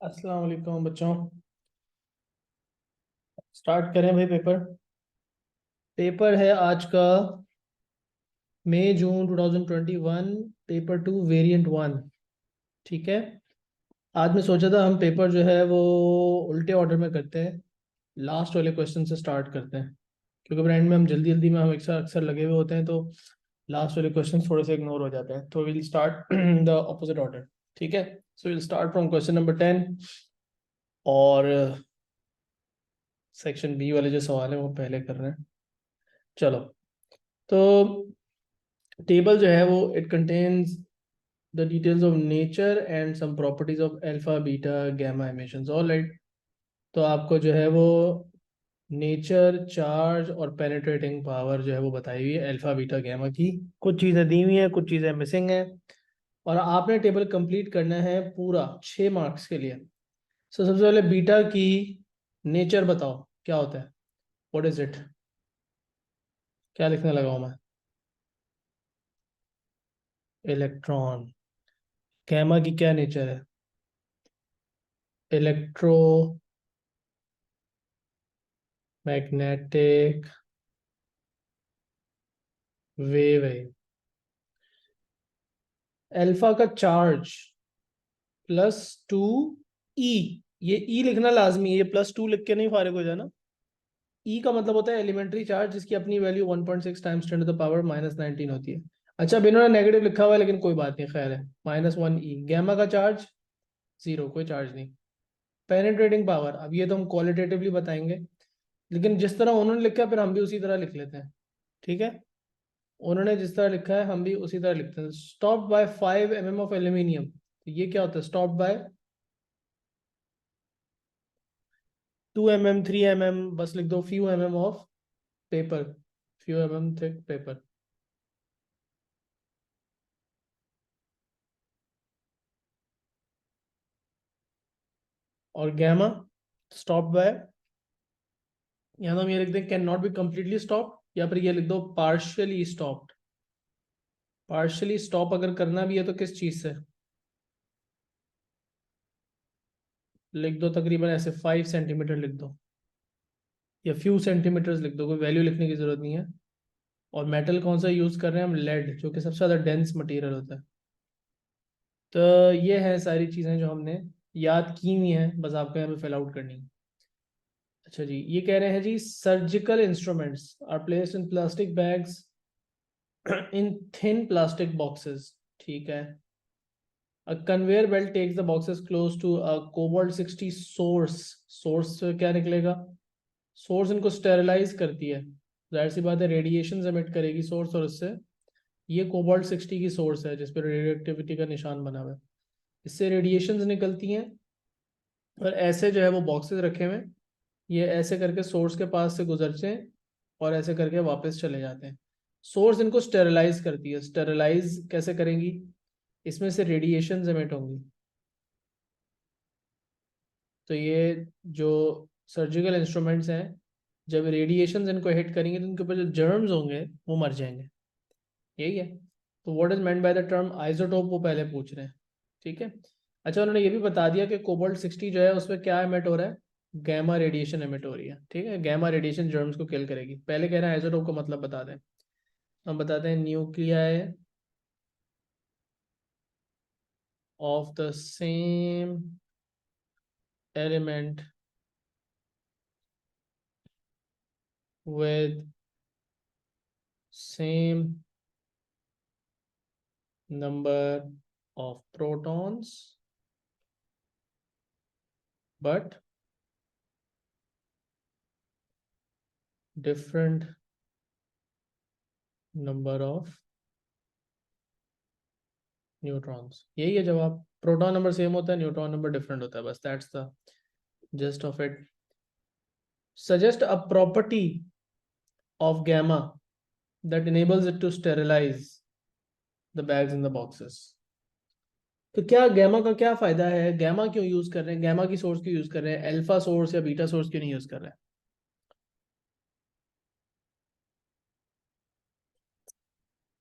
अस्सलाम वालेकुम बच्चों। स्टार्ट करें भाई। पेपर पेपर है आज का मई जून 2021, पेपर 2 वेरिएंट 1। ठीक है। आज मैं सोचा था हम पेपर जो है वो उल्टे ऑर्डर में करते हैं। लास्ट वाले क्वेश्चन से स्टार्ट करते हैं, क्योंकि एंड में हम जल्दी जल्दी में हम अक्सर अक्सर लगे हुए होते हैं, तो लास्ट वाले क्वेश्चन थोड़े से इग्नोर हो जाते हैं। तो will start the opposite order. ठीक है। So will start from question number 10, और सेक्शन बी वाले जो सवाल है वो पहले कर रहे हैं। चलो। तो टेबल जो है वो it contains the details of nature and some properties of alpha beta gamma emissions. All right. तो आपको जो है वो नेचर, चार्ज और पेनिट्रेटिंग पावर जो है वो बताई हुई है अल्फा बीटा गामा की। कुछ चीज़ें दी हुई हैं, कुछ चीज़ें मिसिंग हैं, और आपने टेबल कंप्लीट करना है पूरा 6 मार्क्स के लिए। सो सबसे पहले बीटा की नेचर बताओ क्या होता है। What is it? क्या लिखने लगा हूँ मैं? इलेक्ट्रॉन। गैमा की क्या नेचर है? इलेक्ट्रो मैग्नेटिक वेव है। अल्फा का चार्ज +2 ई। ये ई लिखना लाजमी है, ये +2 लिख के नहीं फारिग हो जाना। ई का मतलब होता है एलिमेंट्री चार्ज, जिसकी अपनी वैल्यू 1.6 टाइम्स 10⁻⁻19 होती है। अच्छा, अब इन्होंने नेगेटिव लिखा हुआ है, लेकिन कोई बात नहीं, खैर है। -1 ई। गैमा का चार्ज 0, कोई चार्ज नहीं। पेनिट्रेटिंग पावर, अब ये तो हम क्वालिटेटिवली बताएंगे, लेकिन जिस तरह उन्होंने लिखा है फिर हम भी उसी तरह लिख लेते हैं। ठीक है। उन्होंने जिस तरह लिखा है हम भी उसी तरह लिखते हैं। Stop by 5 mm of aluminium, तो ये क्या होता है? स्टॉप बाय 2 mm, 3 mm, बस लिख दो few mm of paper, few mm thick paper. और गैमा स्टॉप बाय, यहाँ तो हम ये लिख दें can not be completely stop, या फिर ये लिख दो पार्शियली स्टॉप्ड। पार्शियली स्टॉप अगर करना भी है तो किस चीज से? लिख दो तकरीबन ऐसे 5 सेंटीमीटर लिख दो, या फ्यू सेंटीमीटर्स लिख दो, कोई वैल्यू लिखने की जरूरत नहीं है। और मेटल कौन सा यूज कर रहे हैं हम? लेड, जो कि सबसे ज्यादा डेंस मटेरियल होता है। तो ये है सारी चीजें जो हमने याद की हुई हैं, बस आपको यहाँ पे फिल आउट करनी है। अच्छा जी, ये कह रहे हैं जी surgical instruments are placed in plastic bags in thin plastic boxes. ठीक है। A conveyor belt takes the boxes close to a cobalt 60 source. Source से क्या निकलेगा? सोर्स इनको स्टेरिलाइज करती है, जाहिर सी बात है रेडिएशन एमिट करेगी सोर्स, और इससे ये कोबाल्ट 60 की सोर्स है जिस पर रेडियो एक्टिविटी का निशान बना हुआ है। इससे रेडिएशंस निकलती हैं, और ऐसे जो है वो बॉक्सेस रखे हुए हैं, ये ऐसे करके सोर्स के पास से गुजरते हैं और ऐसे करके वापस चले जाते हैं। सोर्स इनको स्टेरिलाइज करती है। स्टेरिलाइज कैसे करेंगी? इसमें से रेडिएशंस एमिट होंगी। तो ये जो सर्जिकल इंस्ट्रूमेंट्स हैं, जब रेडिएशंस इनको हिट करेंगे तो इनके ऊपर जो जर्म्स होंगे वो मर जाएंगे। यही है। तो what is meant by the term isotope, वो पहले पूछ रहे हैं। ठीक है। अच्छा, उन्होंने ये भी बता दिया कि कोबाल्ट 60 जो है उसमें क्या एमिट हो रहा है? गैमा रेडिएशन एमिट हो रही है। ठीक है। गैमा रेडिएशन जर्म्स को किल करेगी। पहले कह रहे हैं आइसोटोप का मतलब बता दें। हम बताते हैं nuclei of the same element with same number of protons but different number of neutrons. यही है जवाब। प्रोटॉन नंबर सेम होता है, न्यूट्रॉन नंबर डिफरेंट होता है, बस that's the gist of it. Suggest a property of gamma that enables it to sterilize the bags in the boxes. तो क्या गैमा का क्या फायदा है? गैमा क्यों यूज कर रहे हैं? गैमा की सोर्स क्यों यूज कर रहे हैं? अल्फा सोर्स या बीटा सोर्स क्यों नहीं यूज कर रहे हैं?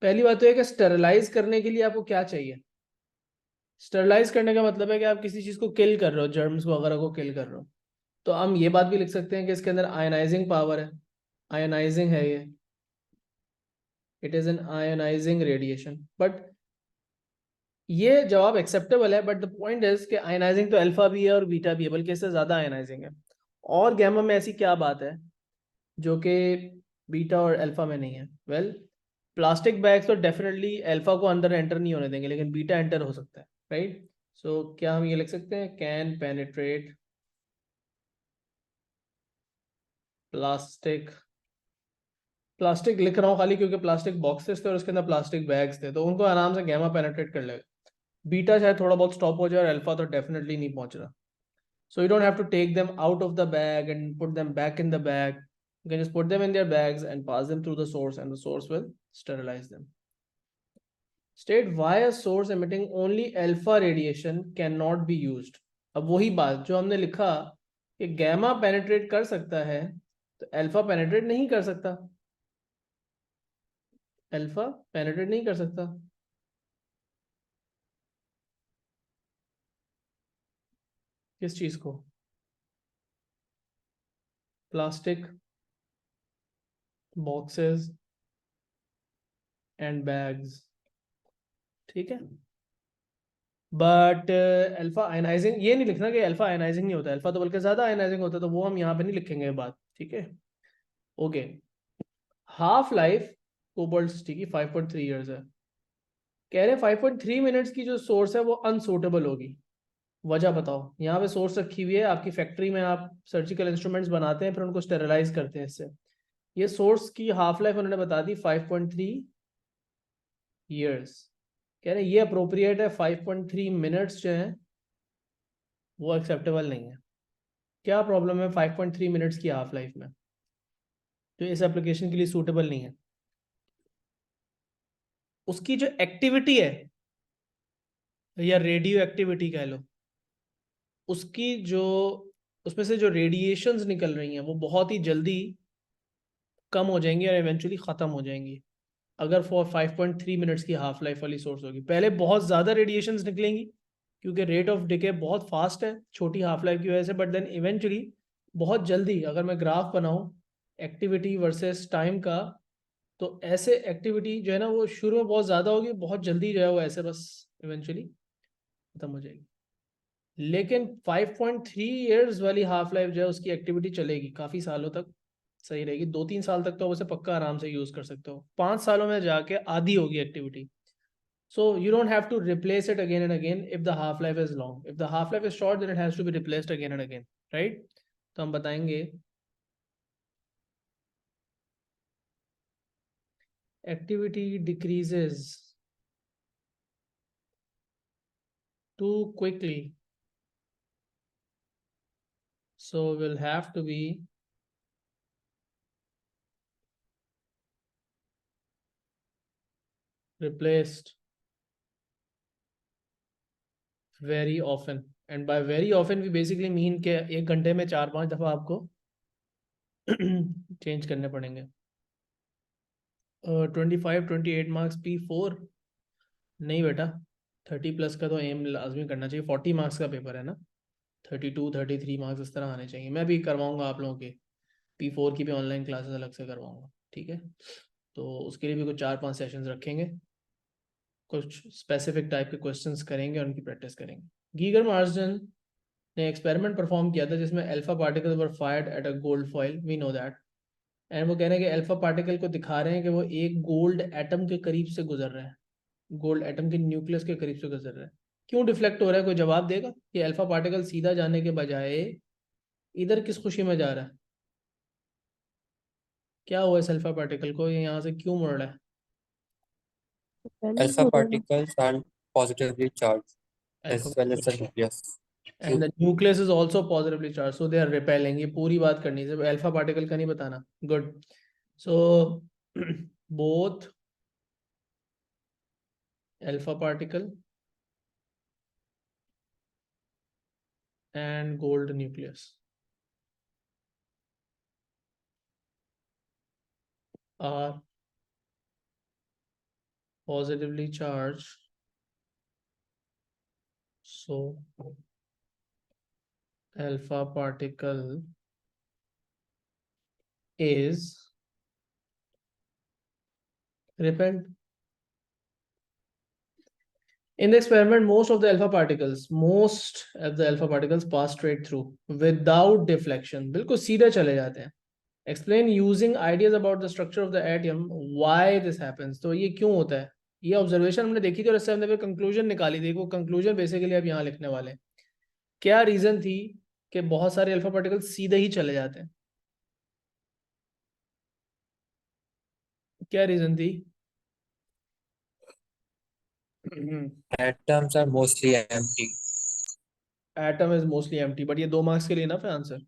पहली बात तो है कि स्टेरिलाइज करने के लिए आपको क्या चाहिए? स्टरलाइज करने का मतलब है कि आप किसी चीज को किल कर रहे हो, जर्म्स वगैरह को किल कर रहे हो। तो हम ये बात भी लिख सकते हैं कि इसके अंदर आयनाइजिंग पावर है, आयनाइजिंग है ये, it is an ionising radiation. But ये जवाब एक्सेप्टेबल है, बट द पॉइंट इज कि आयनाइजिंग तो अल्फा भी है और बीटा भी है, बल्कि इससे ज्यादा आयनाइजिंग है। और गैमा में ऐसी क्या बात है जो कि बीटा और अल्फा में नहीं है? वेल, प्लास्टिक बैग्स तो डेफिनेटली अल्फा को अंदर एंटर नहीं होने देंगे, लेकिन बीटा एंटर हो सकता है, राइट? सो क्या हम ये लिख सकते हैं, कैन पेनिट्रेट प्लास्टिक। प्लास्टिक लिख रहा हूँ खाली क्योंकि प्लास्टिक बॉक्सेस थे और उसके अंदर प्लास्टिक बैग्स थे, तो उनको आराम से गैमा पेनिट्रेट कर लेगा। बीटा शायद थोड़ा बहुत स्टॉप हो जाए, और अल्फा तो डेफिनेटली नहीं पहुंच रहा। So you don't have to take them out of the bag and put them back in the bag. You can just put them in their bags and pass them through the source, and the source will sterilize them. State why a source emitting only alpha radiation cannot be used. अब वही बात जो हमने लिखा कि gamma penetrate कर सकता है, तो अल्फा पेनिट्रेट नहीं कर सकता। अल्फा पेनिट्रेट नहीं कर सकता। किस चीज को? प्लास्टिक बॉक्सेस एंड बैग्स, ठीक है। बट अल्फा आयनाइजिंग ये नहीं लिखना कि अल्फा आयनाइजिंग नहीं होता, अल्फा तो बल्कि ज्यादा आयनाइजिंग होता है, तो वो हम यहाँ पे नहीं लिखेंगे बात, ठीक है। ओके, हाफ लाइफ कोबाल्ट की 5.3 ईयर्स है। कह रहे हैं 5.3 मिनट्स की जो सोर्स है वो अनसूटेबल होगी। वजह बताओ। यहाँ पे सोर्स रखी हुई है आपकी फैक्ट्री में, आप सर्जिकल इंस्ट्रूमेंट्स बनाते हैं फिर उनको स्टेरलाइज करते हैं इससे। ये सोर्स की हाफ लाइफ उन्होंने बता दी 5.3 ईयर्स। कह रहे हैं ये अप्रोप्रिएट है, 5.3 मिनट्स जो है वो एक्सेप्टेबल नहीं है। क्या प्रॉब्लम है 5.3 मिनट्स की हाफ लाइफ में जो इस एप्लीकेशन के लिए सूटेबल नहीं है? उसकी जो एक्टिविटी है, या रेडियो एक्टिविटी कह लो, उसकी जो उसमें से जो रेडिएशंस निकल रही हैं वो बहुत ही जल्दी कम हो जाएंगी और इवेंचुअली ख़त्म हो जाएंगी अगर फॉर 5.3 मिनट्स की हाफ लाइफ वाली सोर्स होगी। पहले बहुत ज़्यादा रेडिएशंस निकलेंगी क्योंकि रेट ऑफ डिके बहुत फास्ट है छोटी हाफ लाइफ की वजह से, बट देन इवेंचुअली बहुत जल्दी, अगर मैं ग्राफ बनाऊं एक्टिविटी वर्सेस टाइम का, तो ऐसे एक्टिविटी जो है ना वो शुरू में बहुत ज़्यादा होगी, बहुत जल्दी जो है वो ऐसे बस इवेंचुअली खत्म हो जाएगी। लेकिन 5.3 ईयर्स वाली हाफ लाइफ जो है उसकी एक्टिविटी चलेगी काफ़ी सालों तक, सही रहेगी। 2-3 साल तक तो उसे पक्का आराम से यूज़ कर सकते हो, 5 सालों में जाके आधी होगी activity. So you don't have to replace it again and again if the half life is long. If the half life is short then it has to be replaced again and again, right? तो हम बताएंगे activity decreases too quickly, so will have to be replaced very often. And by very often we basically mean कि 1 घंटे में 4-5 दफ़ा आपको change करने पड़ेंगे। 25-28 मार्क्स P4 नहीं बेटा, 30+ का तो एम लाजमी करना चाहिए। 40 मार्क्स का पेपर है ना, 32-33 मार्क्स इस तरह आने चाहिए। मैं भी करवाऊंगा आप लोगों के P4 की भी ऑनलाइन क्लासेस अलग से करवाऊंगा, ठीक है। तो उसके लिए भी कुछ 4-5 सेशंस रखेंगे, कुछ स्पेसिफिक टाइप के क्वेश्चंस करेंगे और उनकी प्रैक्टिस करेंगे। गीगर मार्जन ने एक्सपेरिमेंट परफॉर्म किया था जिसमें alpha particle were fired at a gold foil, we know that. And वो कह रहे हैं कि अल्फा पार्टिकल को दिखा रहे हैं कि वो एक गोल्ड एटम के करीब से गुजर रहा है, गोल्ड एटम के न्यूक्लियस के करीब से गुजर रहा है। क्यों डिफ्लेक्ट हो रहा है, कोई जवाब देगा? कि अल्फा पार्टिकल सीधा जाने के बजाय इधर किस खुशी में जा रहा है? क्या हुआ इस अल्फा पार्टिकल को, ये यहाँ से क्यों मुड़ रहा है? Alpha particles are positively charged alpha as well as the nucleus. And the nucleus is also positively charge, so they are repelling. ये पूरी बात करनी है, अल्फा पार्टिकल का नहीं बताना। Good. So both alpha particle and gold nucleus are positively charged So alpha particle is repelled. In the experiment, most of the alpha particles pass straight through without deflection. बिल्कुल सीधे चले जाते हैं. Explain using ideas about the structure of the atom why this happens. तो ये क्यों होता है? ये ऑब्जर्वेशन हमने देखी थी और इससे हमने फिर कंक्लूजन निकाली थी. वो कंक्लूजन बेसिकली अब यहाँ लिखने वाले हैं. क्या रीजन थी कि बहुत सारे अल्फा पार्टिकल सीधे ही चले जाते हैं? क्या रीजन थी? Atoms are mostly empty. Atom is mostly empty. But ये 2 मार्क्स के लिए ना फिर आंसर.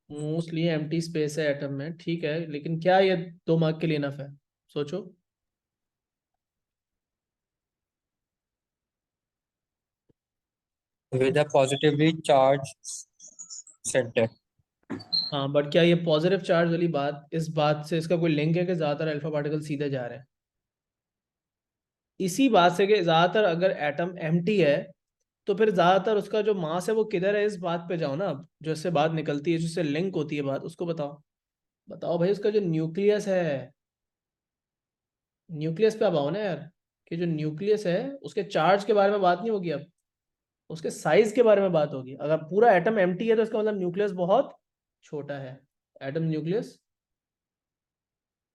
मोस्टली एम्प्टी स्पेस है एटम में, ठीक है, लेकिन क्या ये 2 मार्क के लिए इनफ है? सोचो. With a positively charged center. हाँ, बट क्या ये पॉजिटिव चार्ज वाली बात, इस बात से इसका कोई लिंक है कि ज्यादातर अल्फा पार्टिकल सीधे जा रहे हैं? इसी बात से कि ज्यादातर अगर एटम एम्प्टी है तो फिर ज्यादातर उसका जो मास है वो किधर है, इस बात पे जाओ ना. अब जो इससे बात निकलती है, जिससे लिंक होती है बात, उसको बताओ. बताओ भाई, उसका जो न्यूक्लियस है, न्यूक्लियस पे अब आओ ना यार. कि जो न्यूक्लियस है उसके चार्ज के बारे में बात नहीं होगी अब, उसके साइज के बारे में बात होगी. अगर पूरा एटम एम्प्टी है तो इसका मतलब न्यूक्लियस बहुत छोटा है. Atom nucleus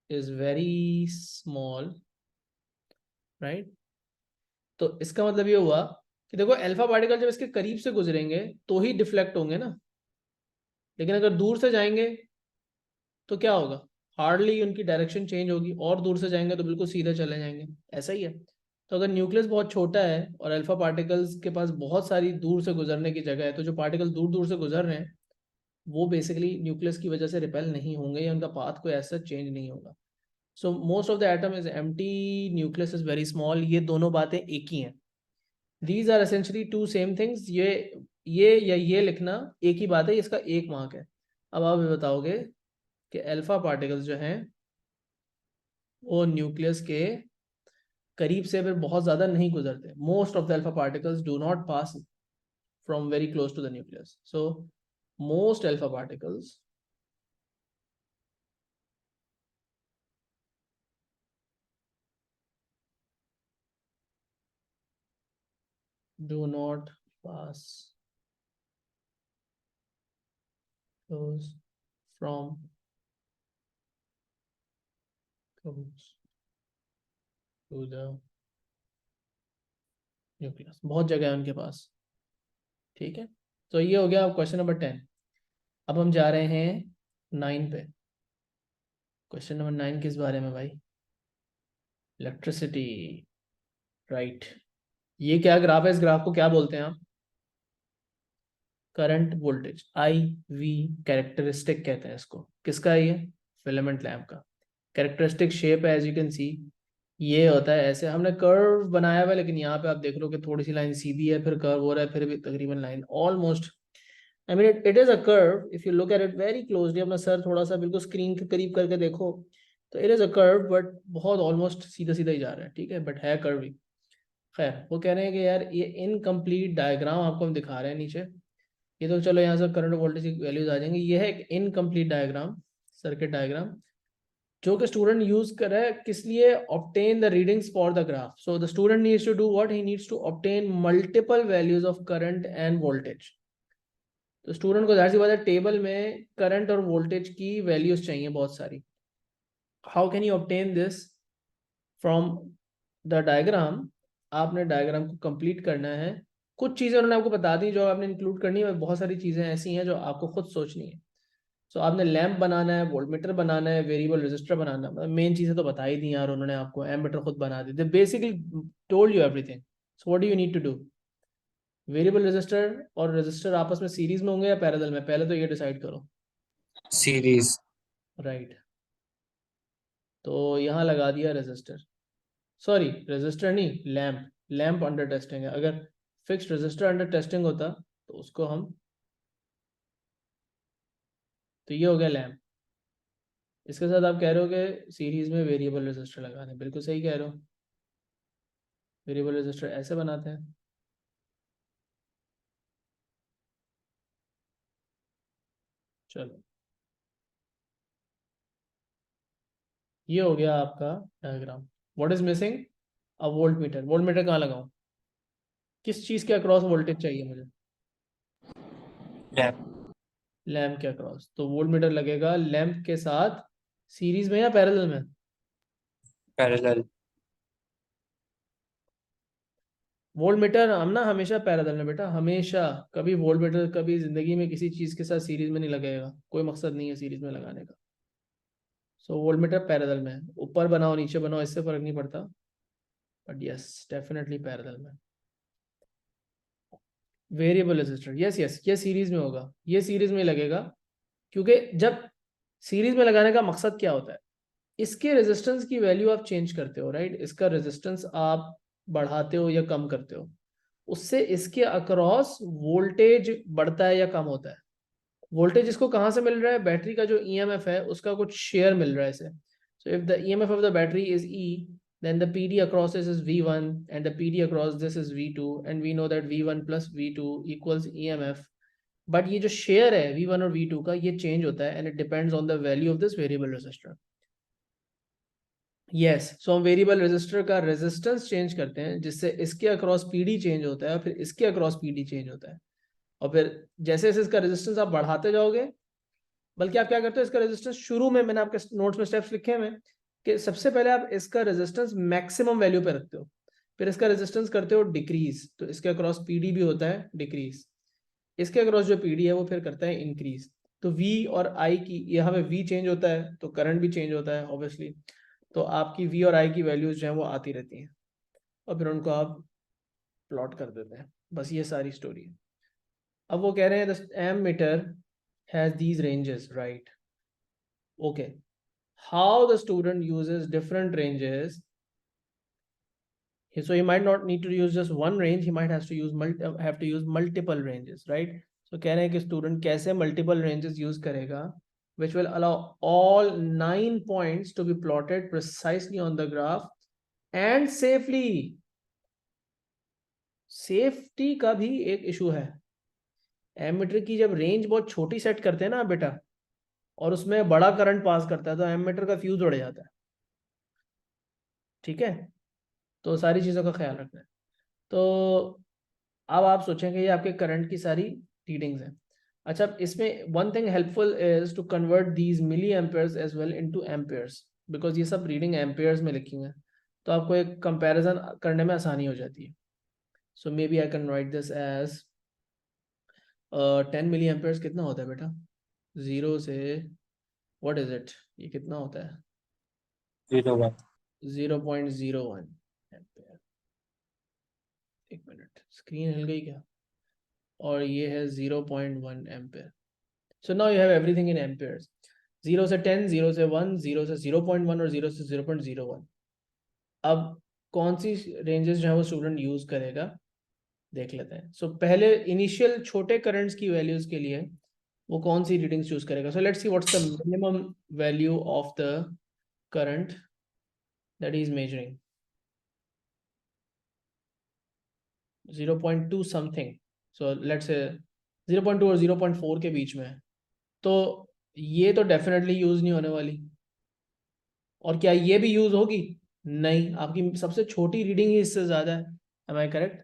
is very small, right. तो इसका मतलब ये हुआ कि देखो, अल्फा पार्टिकल जब इसके करीब से गुजरेंगे तो ही डिफ्लेक्ट होंगे ना, लेकिन अगर दूर से जाएंगे तो क्या होगा? हार्डली उनकी डायरेक्शन चेंज होगी, और दूर से जाएंगे तो बिल्कुल सीधे चले जाएंगे. ऐसा ही है. तो अगर न्यूक्लियस बहुत छोटा है और अल्फा पार्टिकल्स के पास बहुत सारी दूर से गुजरने की जगह है, तो जो पार्टिकल दूर दूर से गुजर रहे हैं वो बेसिकली न्यूक्लियस की वजह से रिपेल नहीं होंगे, या उनका पाथ कोई ऐसा चेंज नहीं होगा. So most of the atom is empty, nucleus is very small. ये दोनों बातें एक ही हैं. These are essentially two same things. ये या ये लिखना एक ही बात है, इसका एक मार्क है. अब आप ये बताओगे कि अल्फा पार्टिकल्स जो हैं वो न्यूक्लियस के करीब से फिर बहुत ज़्यादा नहीं गुजरते. Most of the alpha particles do not pass from very close to the nucleus. So most alpha particles do not pass close from close to the nucleus. बहुत जगह है उनके पास. ठीक है. तो ये हो गया क्वेश्चन नंबर 10. अब हम जा रहे हैं 9 पे. क्वेश्चन नंबर 9 किस बारे में भाई? Electricity, right. ये क्या ग्राफ है? इस ग्राफ को क्या बोलते हैं आप? Current voltage, I V characteristic कहते हैं इसको. किसका है ये? फिलामेंट लैम्प का. कैरेक्टरिस्टिक शेप है, एज यू कैन सी. ये होता है ऐसे. हमने कर्व बनाया हुआ है, लेकिन यहाँ पे आप देख लो कि थोड़ी सी लाइन सीधी है, फिर कर्व हो रहा है, फिर भी तकरीबन line almost. I mean it is a curve if you look at it very closely. अपना सर थोड़ा सा बिल्कुल स्क्रीन के करीब करके देखो तो it is a curve, but बहुत ऑलमोस्ट सीधा सीधा ही जा रहा है. ठीक है, बट है कर्व ही. खैर, वो कह रहे हैं कि यार ये इनकम्प्लीट डायग्राम आपको हम दिखा रहे हैं नीचे. ये तो चलो यहाँ से करंट वोल्टेज की वैल्यूज आ जाएंगी. ये है एक इनकम्प्लीट डायग्राम, सर्किट डायग्राम, जो कि स्टूडेंट यूज कर रहा है किस लिए? Obtain the readings for the graph. So the student needs to do what? He needs to obtain multiple values of current and voltage. तो स्टूडेंट को जाहिर सी बात है टेबल में करंट और वोल्टेज की वैल्यूज चाहिए बहुत सारी. How can you obtain this from the diagram? आपने डायग्राम को कंप्लीट करना है. कुछ चीज़ें उन्होंने आपको बता दी जो आपने इंक्लूड करनी है, बहुत सारी चीज़ें ऐसी हैं जो आपको खुद सोचनी है. सो आपने लैंप बनाना है, वोल्टमीटर बनाना है, वेरिएबल रजिस्टर बनाना है. मेन चीज़ें तो बता ही दी यार उन्होंने आपको. एमीटर खुद बना दी. They basically told you everything. So what do you need to do? Variable resistor और रजिस्टर आपस में सीरीज में होंगे या पैरेलल में? पहले तो ये डिसाइड करो. Series. राइट. तो यहाँ लगा दिया रजिस्टर. सॉरी, रजिस्टर नहीं, लैंप. लैंप अंडर टेस्टिंग है. अगर फिक्स्ड रजिस्टर अंडर टेस्टिंग होता तो उसको हम, तो ये हो गया लैंप. इसके साथ आप कह रहे हो कि सीरीज में वेरिएबल रजिस्टर लगा दें. बिल्कुल सही कह रहे हो. वेरिएबल रेजिस्टर ऐसे बनाते हैं। चलो, ये हो गया आपका diagram. What is missing? A volt meter. Volt meter कहाँ लगाऊं? किस चीज के अक्रॉस वोल्टेज चाहिए मुझे? लैम्प। लैम्प के अक्रॉस। तो वोल्ट मीटर लगेगा लैम्प के साथ सीरीज में या पैरेलल में? पैरेलल। वोल्ट मीटर हम ना हमेशा पैरेलल में बेटा, हमेशा। कभी वोल्ट मीटर कभी जिंदगी में किसी चीज के साथ सीरीज में नहीं लगेगा, कोई मकसद नहीं है सीरीज में लगाने का। सो वोल्ट मीटर पैरेलल में, ऊपर बनाओ नीचे बनाओ इससे फर्क नहीं पड़ता, बट यस डेफिनेटली पैरेलल में। वेरिएबल रेजिस्टर, यस यस, ये सीरीज में होगा, ये सीरीज में लगेगा। क्योंकि जब सीरीज में लगाने का मकसद क्या होता है, इसके रेजिस्टेंस की वैल्यू आप चेंज करते हो, राइट? इसका रेजिस्टेंस आप बढ़ाते हो या कम करते हो, उससे इसके अक्रॉस वोल्टेज बढ़ता है या कम होता है। वोल्टेज इसको कहाँ से मिल रहा है? बैटरी का जो ईएमएफ है उसका कुछ शेयर मिल रहा है इसे। So if the EMF of the battery is E, then the PD across this is V1 and the PD across this is V2, and we know that V1 plus V2 equals EMF. But ये जो share है V1 और V2 का, ये change होता है, and it depends on the value of this variable resistor. Yes, so हम variable resistor का रेजिस्टेंस चेंज करते हैं, जिससे इसके अक्रॉस पीडी चेंज होता है और फिर इसके अक्रॉस पीडी चेंज होता है। और फिर जैसे जैसे इसका रेजिस्टेंस आप बढ़ाते जाओगे, बल्कि आप क्या करते हो, इसका रेजिस्टेंस शुरू में मैंने आपके नोट्स में स्टेप्स लिखे हैं कि सबसे पहले आप इसका रेजिस्टेंस मैक्सिमम वैल्यू पे रखते हो, फिर इसका रेजिस्टेंस करते हो डिक्रीज, तो इसके अक्रॉस पीडी भी होता है डिक्रीज, इसके अक्रॉस जो पीडी है वो फिर करता है इंक्रीज। तो V और I की, यहाँ पे V चेंज होता है तो करंट भी चेंज होता है ऑब्वियसली, तो आपकी V और I की वैल्यूज जो है वो आती रहती हैं और फिर उनको आप प्लॉट कर देते हैं। बस ये सारी स्टोरी है। अब वो कह रहे हैं the ammeter has these ranges, right? Okay, how the student uses different ranges. So he might not need to use just one range, he might have to use multiple ranges, right? So कह रहे हैं कि student कैसे multiple ranges use करेगा, which will allow all 9 points to be plotted precisely on the graph and safely. Safety का भी एक issue है। एमीटर की जब रेंज बहुत छोटी सेट करते हैं ना बेटा, और उसमें बड़ा करंट पास करता है, तो एमीटर का फ्यूज उड़ जाता है। ठीक है, तो सारी चीज़ों का ख्याल रखना है। तो अब आप सोचेंगे ये आपके करंट की सारी रीडिंग्स हैं। अच्छा, इसमें one thing helpful is to convert these milli amperes as well into amperes, because ये सब रीडिंग एम्पेयर्स में लिखी हैं, तो आपको एक कंपैरिजन करने में आसानी हो जाती है। So maybe I can write this as 10 milliamperes कितना होता है बेटा? 0 से व्हाट इज इट, ये कितना होता है? 0.1। 0.01 एम्पेयर। एक मिनट, स्क्रीन हिल गई क्या? और ये है 0.1 ampere. So now you have everything in Ampere's. 0 से 10, 0 से 1, 0 से 0.1 और 0 से 0.01। अब कौन सी रेंजेस जो है वो स्टूडेंट यूज करेगा देख लेते हैं। सो पहले इनिशियल छोटे करंट्स की वैल्यूज के लिए वो कौन सी रीडिंग्स चूज करेगा? So let's see what's the minimum value of the current that is measuring. 0.2 something, so let's say 0.2 और 0.4 के बीच में है। तो ये तो डेफिनेटली यूज नहीं होने वाली। और क्या ये भी यूज होगी? नहीं, आपकी सबसे छोटी रीडिंग ही इससे ज्यादा है। Am I correct?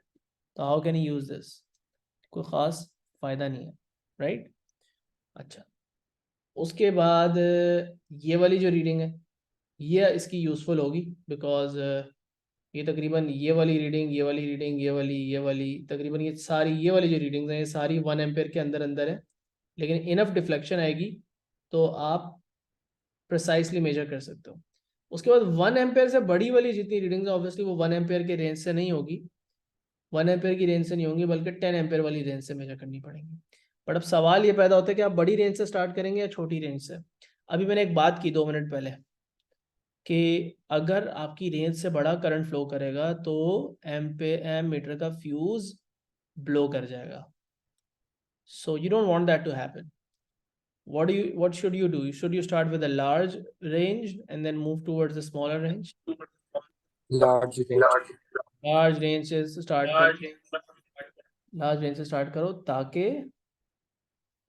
तो how can you use this? कोई खास फायदा नहीं है, राइट? अच्छा, उसके बाद ये वाली जो रीडिंग है ये इसकी यूजफुल होगी, बिकॉज ये तकरीबन ये वाली रीडिंग, ये वाली रीडिंग, ये वाली तकरीबन ये सारी, ये वाली जो रीडिंग्स हैं ये सारी 1 एम्पेयर के अंदर अंदर है, लेकिन इनफ डिफ्लेक्शन आएगी तो आप प्रिसाइसली मेजर कर सकते हो। उसके बाद 1 एम्पेयर से बड़ी वाली जितनी रीडिंग्स ऑब्वियसली वो 1 एम्पेयर के रेंज से नहीं होगी, 1 एम्पेयर की रेंज से नहीं होंगी, बल्कि 10 एम्पेयर वाली रेंज से मेजर करनी पड़ेंगी। बट अब सवाल ये पैदा होता है कि आप बड़ी रेंज से स्टार्ट करेंगे या छोटी रेंज से। अभी मैंने एक बात की 2 मिनट पहले कि अगर आपकी रेंज से बड़ा करंट फ्लो करेगा तो एम मीटर का फ्यूज ब्लो कर जाएगा। So you don't want that to happen. What should you do? Should you start with a large range and then move towards a smaller range? Large range. Large range से start करो, large range से start करो ताकि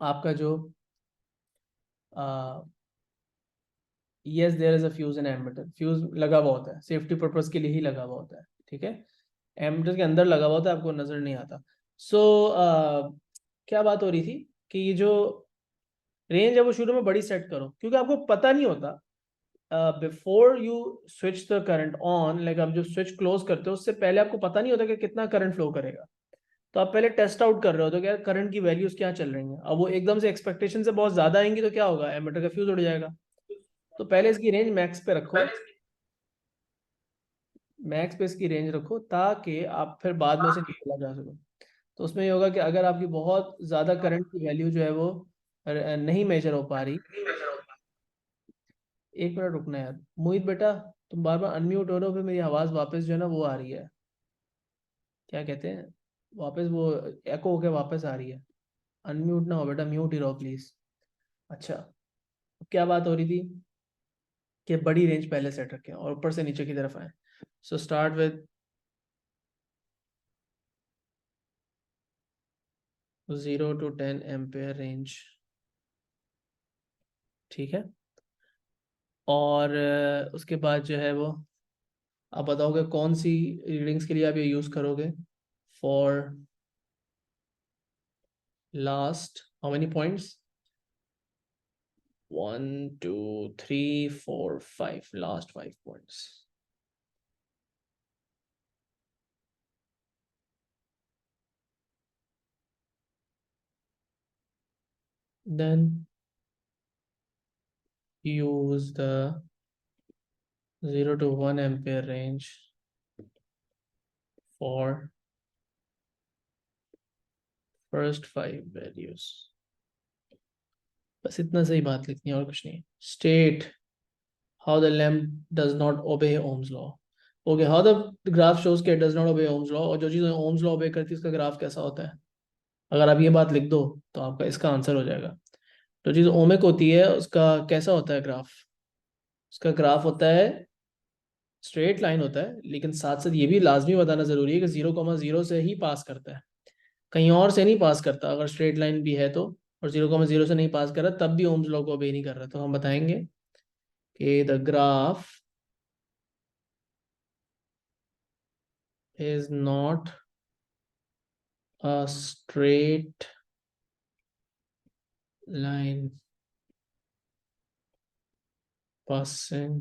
आपका जो yes there is a fuse in ammeter, fuse लगा हुआ होता है सेफ्टी पर्पज के लिए ही लगा हुआ होता है, ठीक है, एमिटर के अंदर लगा हुआ होता है, आपको नजर नहीं आता। सो क्या बात हो रही थी कि ये जो रेंज है वो शुरू में बड़ी सेट करो, क्योंकि आपको पता नहीं होता before you switch the current on, like आप जो स्विच क्लोज करते हो उससे पहले आपको पता नहीं होता कि कितना करंट फ्लो करेगा। तो आप पहले टेस्ट आउट कर रहे हो तो क्या करंट की वैल्यूज क्या चल रही हैं, अब वो एकदम से एक्सपेक्टेशन से बहुत ज्यादा आएंगी तो क्या होगा, एमीटर का फ्यूज उड़ जाएगा। तो पहले इसकी रेंज मैक्स पे रखो, मैक्स पे इसकी रेंज रखो ताकि आप फिर बाद में से निकला जा सको। तो उसमें ये होगा कि अगर आपकी बहुत ज़्यादा करंट की वैल्यू जो है वो नहीं मेजर हो पा रही, एक मिनट रुकना यार मोहित बेटा, तुम बार बार अनम्यूट हो रहे हो, फिर मेरी आवाज़ वापस जो है ना वो आ रही है, क्या कहते हैं, वापस वो एको होके वापस आ रही है। अनम्यूट ना हो बेटा, म्यूट ही रहो प्लीज़। अच्छा, अब क्या बात हो रही थी कि बड़ी रेंज पहले सेट रखें और ऊपर से नीचे की तरफ आए। So start with 0 to 10 ampere range, ठीक है। और उसके बाद जो है वो आप बताओगे कौन सी रीडिंग्स के लिए आप ये यूज़ करोगे for last how many points, 1 2 3 4 5, last 5 points. Then use the 0 to 1 ampere range for first 5 values। बस इतना सही बात लिखनी है और कुछ नहीं। State how the lamp does not obey Ohm's law। Okay, how the graph shows कि it does not obey Ohm's law, और जो चीज़ Ohm's law obey करती है उसका ग्राफ कैसा होता है। अगर आप ये बात लिख दो तो आपका इसका आंसर हो जाएगा। जो चीज़ ओमिक होती है उसका कैसा होता है ग्राफ, उसका ग्राफ होता है स्ट्रेट लाइन होता है, लेकिन साथ साथ ये भी लाजमी बताना ज़रूरी है कि 0,0 से ही पास करता है, कहीं और से नहीं पास करता। अगर स्ट्रेट लाइन भी है तो, और 0,0 से नहीं पास कर रहा तब भी ओम्स लॉ को ओबे नहीं कर रहा, तो हम बताएंगे कि the graph is not a straight line passing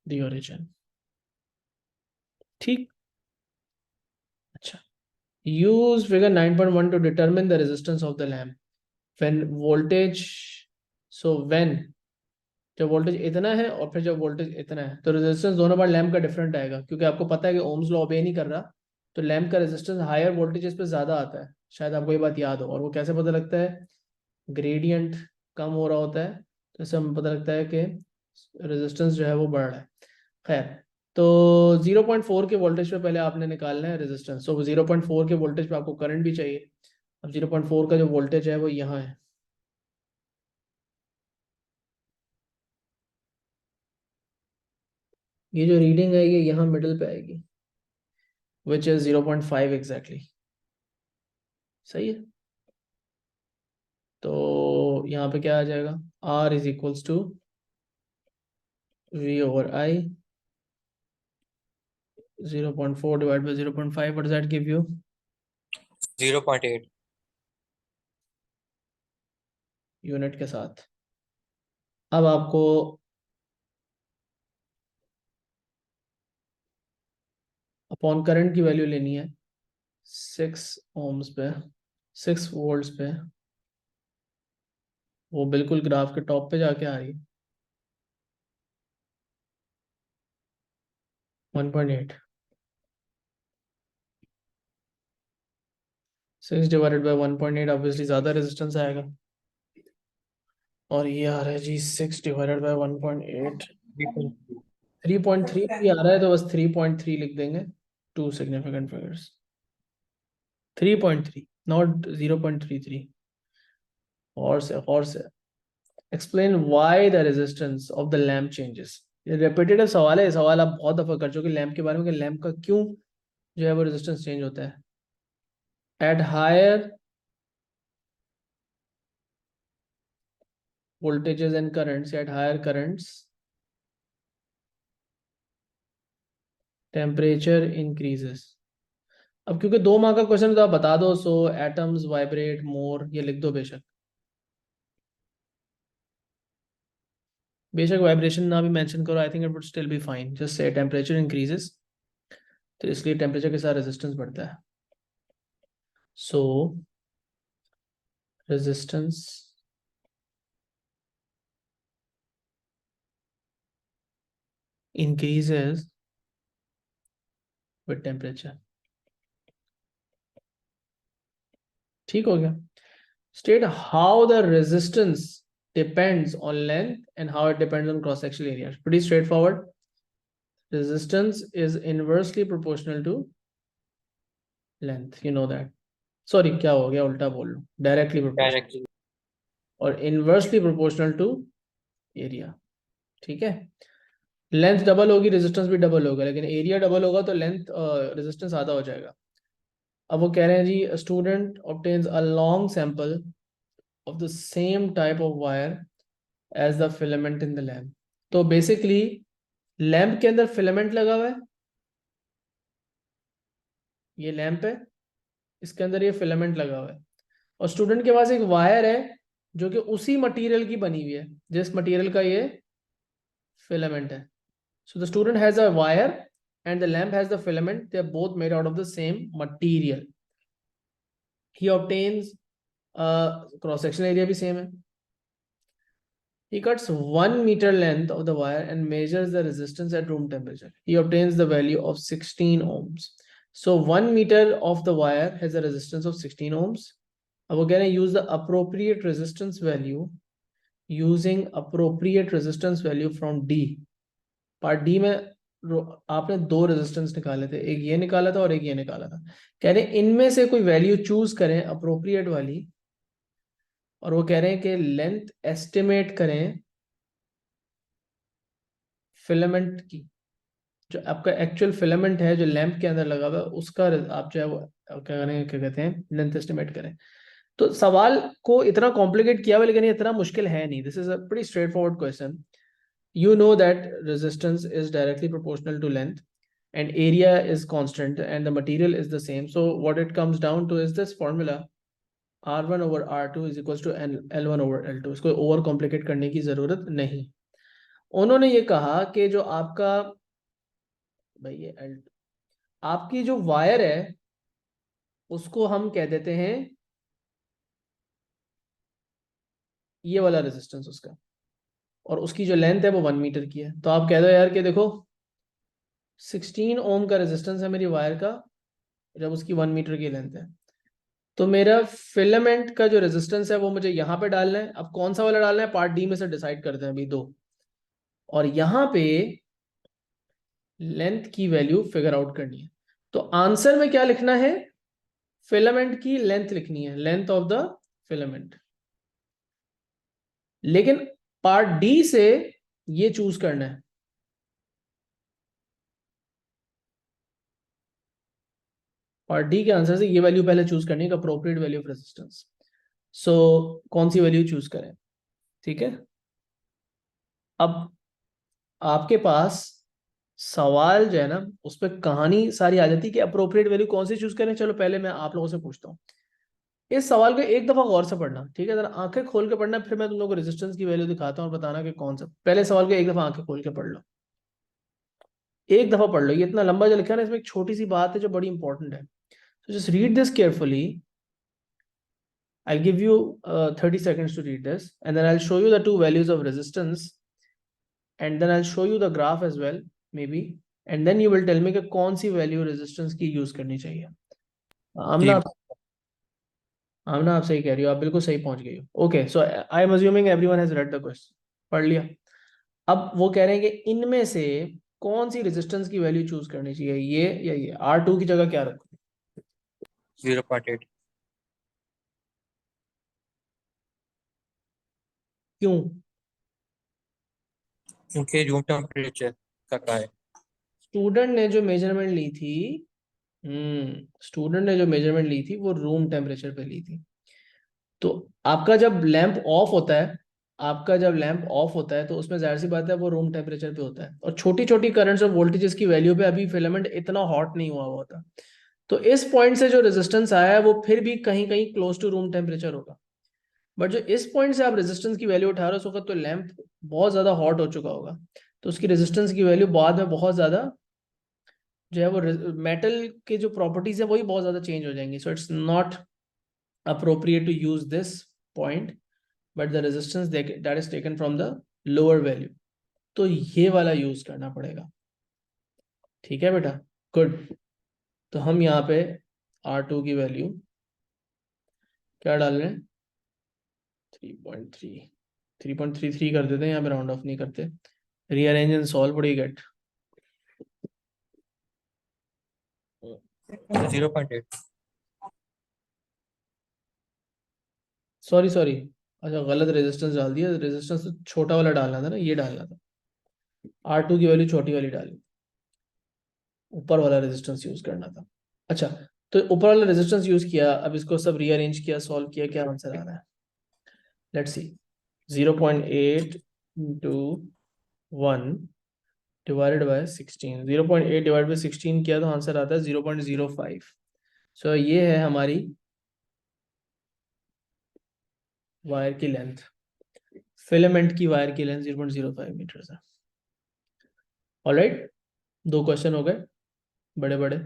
the origin। ठीक, अच्छा। use figure 9.1 to determine the resistance of the lamp when voltage, so when जब वोल्टेज इतना है और फिर जब वोल्टेज इतना है तो रेजिस्टेंस दोनों बार लैम्प का डिफरेंट आएगा, क्योंकि आपको पता है कि ओम्स लॉ ओबे नहीं कर रहा, तो लैम्प का रेजिस्टेंस हायर वोल्टेजेस पे ज़्यादा आता है, शायद आपको ये बात याद हो। और वो कैसे पता लगता है, ग्रेडियंट कम हो रहा होता है तो इससे हमें पता लगता है कि रेजिस्टेंस जो है वो बढ़ रहा है। खैर, तो 0.4 के वोल्टेज पे पहले आपने निकालना है रेजिस्टेंस, तो 0.4 के वोल्टेज पे आपको करंट भी चाहिए। अब 0.4 का जो वोल्टेज है वो यहाँ है, ये जो रीडिंग है ये यहाँ मिडिल पे आएगी, विच इज 0.5 एग्जैक्टली, सही है। तो यहाँ पे क्या आ जाएगा, R is equals to V over I, 0.4 divided by 0.5, what does that give you? 0.8। Unit के साथ। अब आपको अपॉन करंट की वैल्यू लेनी है 6 ओम्स पे, 6 वोल्ट्स पे, वो बिल्कुल ग्राफ के टॉप पे जाके आ रही है 1.8। 6 डिवाइडेड बाई 1.8 ऑब्वियसली ज़्यादा रेजिस्टेंस आएगा, और ये आ रहा है जी 6 डिवाइडेड बाई 1.8, 3.3 भी आ रहा है, तो बस 3.3 लिख देंगे, टू सिग्निफिकेंट फिगर्स, 3.3 नॉट 0.33। और से explain why the resistance of the lamp changes. ये रेपिटेटिव सवाल है, सवाल आप बहुत दफा कर चुके लैंप के बारे में कि लैंप का क्यों जो है वो रेजिस्टेंस चेंज होता है at higher voltages and currents, at higher currents temperature increases. अब क्योंकि 2 मार्क का क्वेश्चन तो आप बता दो, सो एटम्स वाइब्रेट मोर, ये लिख दो बेशक। बेशक वाइब्रेशन ना भी मेंशन करो, I think it would still be fine, just say temperature increases, तो इसलिए टेम्परेचर के साथ रेजिस्टेंस बढ़ता है। सो रेजिस्टेंस increases with temperature। ठीक हो गया। State how the resistance depends on length and how it depends on cross sectional area। Pretty straightforward। Resistance is inversely proportional to length, you know that। Sorry, क्या हो गया, उल्टा बोल लो, directly proportional directly. और inversely proportional to area। ठीक है, length double होगी resistance भी डबल होगा, लेकिन एरिया डबल होगा तो लेंथ रेजिस्टेंस आधा हो जाएगा। अब वो कह रहे हैं जी student obtains a long sample of the same type of wire as the filament in the lamp. तो बेसिकली लैम्प के अंदर फिलामेंट लगा हुआ है, ये लैम्प है, इसके अंदर ये फिलामेंट लगा हुआ है, और स्टूडेंट के पास एक वायर है जो कि उसी मटेरियल की बनी हुई है जिस मटेरियल का ये फिलामेंट है। So the student has a wire and the lamp has the filament. They are both made out of the same material. He obtains cross-sectional area भी same है. He cuts 1 meter length of the wire and measures the resistance at room temperature. He obtains the value of 16 ohms. So 1 meter of the wire has a resistance of 16 ohms. अब वो कह रहे हैं use the appropriate resistance value using appropriate resistance value from D. Part D में आपने 2 resistance निकाले थे, एक ये निकाला था और एक ये निकाला था। कह रहे हैं इनमें से कोई वैल्यू चूज करें अप्रोप्रिएट वाली, और वो कह रहे हैं कि लेंथ एस्टिमेट करें फिलामेंट की, जो आपका एक्चुअल फिलामेंट है जो लैंप के अंदर लगा हुआ है उसका आप जो है वो क्या करें, क्या कहते हैं, लेंथ एस्टिमेट करें। तो सवाल को इतना कॉम्प्लिकेट किया हुआ, लेकिन ये इतना मुश्किल है नहीं। This is a pretty straight forward question. You know that resistance is directly proportional to length and area is constant and the material is the same. So what it comes down to is this formula, R1 over R2 is equals to L1 over L2। इसको over complicate करने की जरूरत नहीं। उन्होंने ये कहा कि जो आपका भाई ये L2, आपकी जो वायर है उसको हम कह देते हैं ये वाला रेजिस्टेंस उसका, और उसकी जो लेंथ है वो 1 मीटर की है। तो आप कह दो यार कि देखो 16 ओम का रेजिस्टेंस है मेरी वायर का जब उसकी 1 मीटर की लेंथ है, तो मेरा फिलामेंट का जो रेजिस्टेंस है वो मुझे यहाँ पे डालना है। अब कौन सा वाला डालना है पार्ट डी में से डिसाइड करते हैं अभी 2, और यहाँ पे लेंथ की वैल्यू फिगर आउट करनी है। तो आंसर में क्या लिखना है, फिलामेंट की लेंथ लिखनी है, लेंथ ऑफ द फिलामेंट। लेकिन पार्ट डी से ये चूज करना है, पार्ट डी के आंसर से ये वैल्यू पहले चूज करनी है, अप्रोप्रिएट वैल्यू ऑफ रेजिस्टेंस। सो कौन सी वैल्यू चूज करें, ठीक है। अब आपके पास सवाल जो है ना उस पर कहानी सारी आ जाती है कि अप्रोप्रिएट वैल्यू कौन सी चूज करें। चलो पहले मैं आप लोगों से पूछता हूँ, इस सवाल को एक दफा गौर से पढ़ना, ठीक है, जरा आंखें खोल के पढ़ना, फिर मैं तुम लोग को रेजिस्टेंस की वैल्यू दिखाता हूँ और बताना कि कौन सा। पहले सवाल को एक दफा आंखें खोल के पढ़ लो, एक दफा पढ़ लो। ये इतना लंबा जो लिखा है ना, इसमें एक छोटी सी बात है जो बड़ी इंपॉर्टेंट है। So just read this carefully. I'll give you 30 seconds to read this, and then I'll show you the two values of resistance, and then I'll show you the graph as well, maybe, and then you will tell me कि कौन सी value resistance की use करनी चाहिए। आमना जी। आमना आप सही कह रही हो, आप बिल्कुल सही पहुंच गई हो। Okay, so I am assuming everyone has read the question, पढ़ लिया। अब वो कह रहे हैं कि इनमें से कौन सी रेजिस्टेंस की वैल्यू चूज करनी चाहिए, ये या ये। R2 की जगह क्या रखो, 0.8। क्यों? क्योंकि रूम टेम्परेचर का क्या है? स्टूडेंट ने जो मेजरमेंट ली थी, स्टूडेंट ने जो मेजरमेंट ली थी वो रूम टेम्परेचर पे ली थी। तो आपका जब लैंप ऑफ होता है, आपका जब लैंप ऑफ होता है तो उसमें जाहिर सी बात है वो रूम टेम्परेचर पे होता है, और छोटी छोटी करंट्स और वोल्टेजेस की वैल्यू पे अभी फिलामेंट इतना हॉट नहीं हुआ होता। तो इस पॉइंट से जो रेजिस्टेंस आया है वो फिर भी कहीं कहीं क्लोज टू रूम टेम्परेचर होगा। बट जो इस पॉइंट से आप रेजिस्टेंस की वैल्यू उठा रहे हो उस वक्त तो लैंप बहुत ज्यादा हॉट हो चुका होगा, तो उसकी रेजिस्टेंस की वैल्यू बाद में बहुत ज्यादा जो है वो मेटल के जो प्रॉपर्टीज है वही बहुत ज्यादा चेंज हो जाएंगी। So it's not appropriate to use this point, but the resistance that is taken from the lower value, तो ये वाला यूज करना पड़ेगा। ठीक है बेटा, गुड। तो हम यहाँ पे R2 की वैल्यू क्या डाल रहे हैं, 3.3, 3.33 कर देते हैं, यहाँ पे राउंड ऑफ नहीं करते। Rearrange and solve, what do you get? 0.8। Sorry sorry, अच्छा गलत रेजिस्टेंस डाल दिया, रेजिस्टेंस तो छोटा वाला डालना था ना, ये डालना था। R2 की वैल्यू छोटी वाली डाली, ऊपर वाला रेजिस्टेंस यूज करना था। अच्छा, तो ऊपर वाला रेजिस्टेंस यूज किया, अब इसको सब रीअरेंज किया, सॉल्व किया, क्या आंसर आ रहा है? Let's see, 0.8 into 1 divided by 16, 0.8 divide by 16 किया तो आंसर आता है 0.05। सो ये है हमारी वायर की लेंथ, फिलामेंट की वायर की लेंथ 0.05 मीटर है। ऑलराइट, दो क्वेश्चन हो गए बड़े बड़े,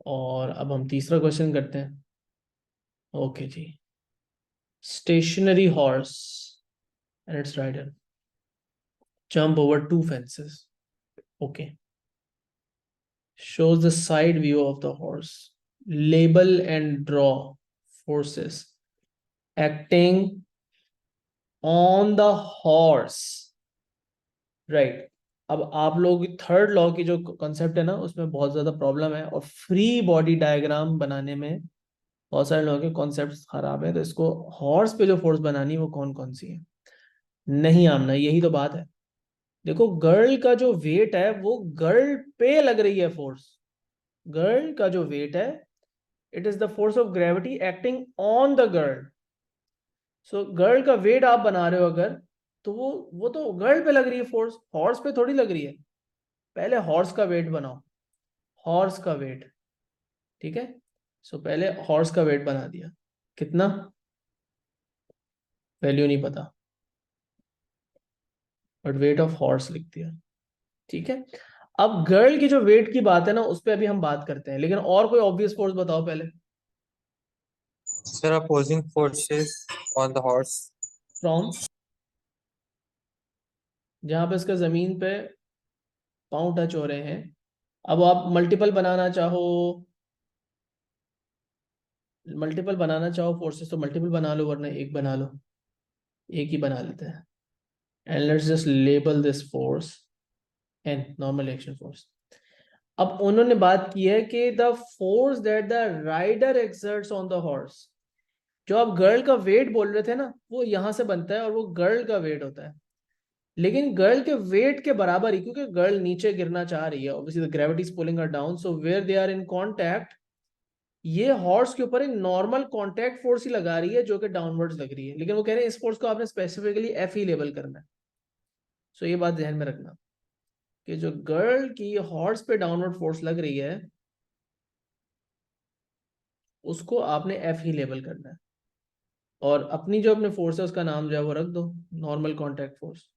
और अब हम तीसरा क्वेश्चन करते हैं। ओके जी, stationary horse and its rider jump over two fences. Okay. Shows the side view of the horse. Label and draw forces acting on the horse. Right. अब आप लोग थर्ड लॉ की जो कॉन्सेप्ट है ना उसमें बहुत ज्यादा प्रॉब्लम है, और फ्री बॉडी डायग्राम बनाने में बहुत सारे लोगों के कॉन्सेप्ट्स खराब है। तो इसको हॉर्स पे जो फोर्स बनानी है वो कौन कौन सी है, नहीं आमना, यही तो बात है। देखो गर्ल का जो वेट है वो गर्ल पे लग रही है फोर्स, गर्ल का जो वेट है it is the force of gravity acting on the girl. So girl का वेट आप बना रहे हो अगर, तो वो तो गर्ल पे लग रही है फोर्स, हॉर्स पे थोड़ी लग रही है। पहले हॉर्स का वेट बनाओ, हॉर्स का वेट, ठीक है। सो पहले हॉर्स का वेट बना दिया, कितना वैल्यू नहीं पता, बट वेट ऑफ हॉर्स लिख दिया, ठीक है। अब गर्ल की जो वेट की बात है ना उस पर अभी हम बात करते हैं, लेकिन और कोई ऑब्वियस फोर्स बताओ पहले। Sir opposing forces on the horse. From, जहां पे इसका जमीन पे पांव टच हो रहे हैं। अब आप मल्टीपल बनाना चाहो, मल्टीपल बनाना चाहो फोर्सेस तो मल्टीपल बना लो, वरना एक बना लो, एक ही बना लेते हैं। And let's just label this force N normal action force. अब उन्होंने बात की है कि the force that the rider exerts on the horse, जो आप गर्ल का वेट बोल रहे थे ना वो यहां से बनता है और वो गर्ल का वेट होता है, लेकिन गर्ल के वेट के बराबर ही, क्योंकि गर्ल नीचे गिरना चाह रही है, obviously the gravity is pulling her down, so where they are in contact, ये हॉर्स के ऊपर एक नॉर्मल कांटेक्ट फोर्स ही लगा रही है जो कि डाउनवर्ड्स लग रही है, लेकिन वो कह रहे हैं इस फोर्स को आपने स्पेसिफिकली एफ ही लेबल करना है। सो ये बात ध्यान में रखना कि जो गर्ल की हॉर्स पे डाउनवर्ड फोर्स लग रही है उसको आपने एफ ही लेबल करना है, और अपनी जो अपने फोर्स है उसका नाम जो है वो रख दो नॉर्मल कांटेक्ट फोर्स।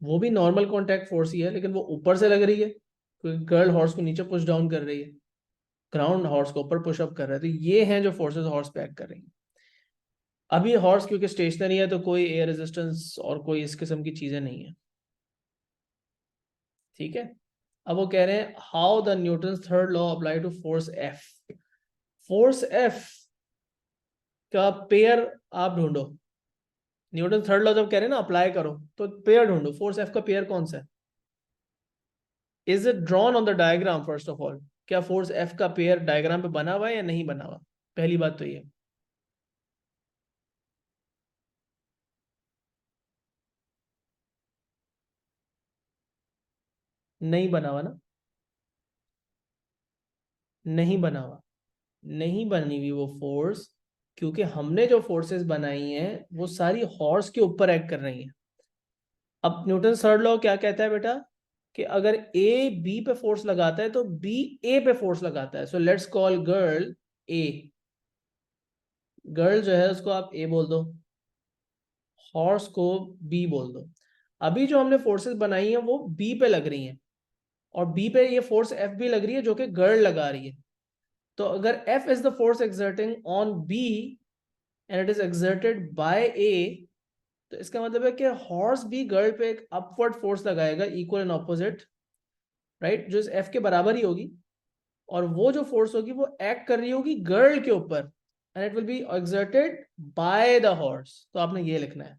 वो भी नॉर्मल कांटेक्ट फोर्स ही है, लेकिन वो ऊपर से लग रही है क्योंकि गर्ल हॉर्स को नीचे पुश डाउन कर रही है, ग्राउंड हॉर्स को ऊपर पुश अप कर रहा है, तो ये हैं जो फोर्सेस हॉर्स पे एक्ट कर रही हैं। अभी हॉर्स क्योंकि स्टेशनरी है तो कोई एयर रेजिस्टेंस और कोई इस किस्म की चीजें नहीं है, ठीक है। अब वो कह रहे हैं how the Newton third law apply to force F. Force F का पेयर आप ढूंढो, न्यूटन थर्ड लॉ जब कह रहे हैं ना अप्लाई करो तो पेयर ढूंढो, फोर्स एफ का पेयर कौन सा है? Is it drawn on the diagram first of all, क्या फोर्स एफ का पेयर डायग्राम पे बना हुआ है या नहीं बना हुआ, पहली बात तो ये। नहीं बना हुआ ना, नहीं बना हुआ, नहीं बनी हुई वो फोर्स, क्योंकि हमने जो फोर्सेस बनाई हैं वो सारी हॉर्स के ऊपर एक्ट कर रही हैं। अब न्यूटन थर्ड लॉ क्या कहता है बेटा, कि अगर ए बी पे फोर्स लगाता है तो बी ए पे फोर्स लगाता है। So let's call girl A, girl जो है उसको आप ए बोल दो, हॉर्स को बी बोल दो। अभी जो हमने फोर्सेस बनाई हैं वो बी पे लग रही हैं, और बी पे ये फोर्स एफ भी लग रही है जो कि गर्ल लगा रही है। तो अगर F is the force exerting on B and it is exerted by A, तो इसका मतलब है कि हॉर्स भी गर्ल पे एक अपवर्ड फोर्स लगाएगा, इक्वल एंड ऑपोजिट, राइट, जो इस एफ के बराबर ही होगी। और वो जो फोर्स होगी वो एक्ट कर रही होगी गर्ल के ऊपर, and it will be exerted by the horse. तो आपने ये लिखना है,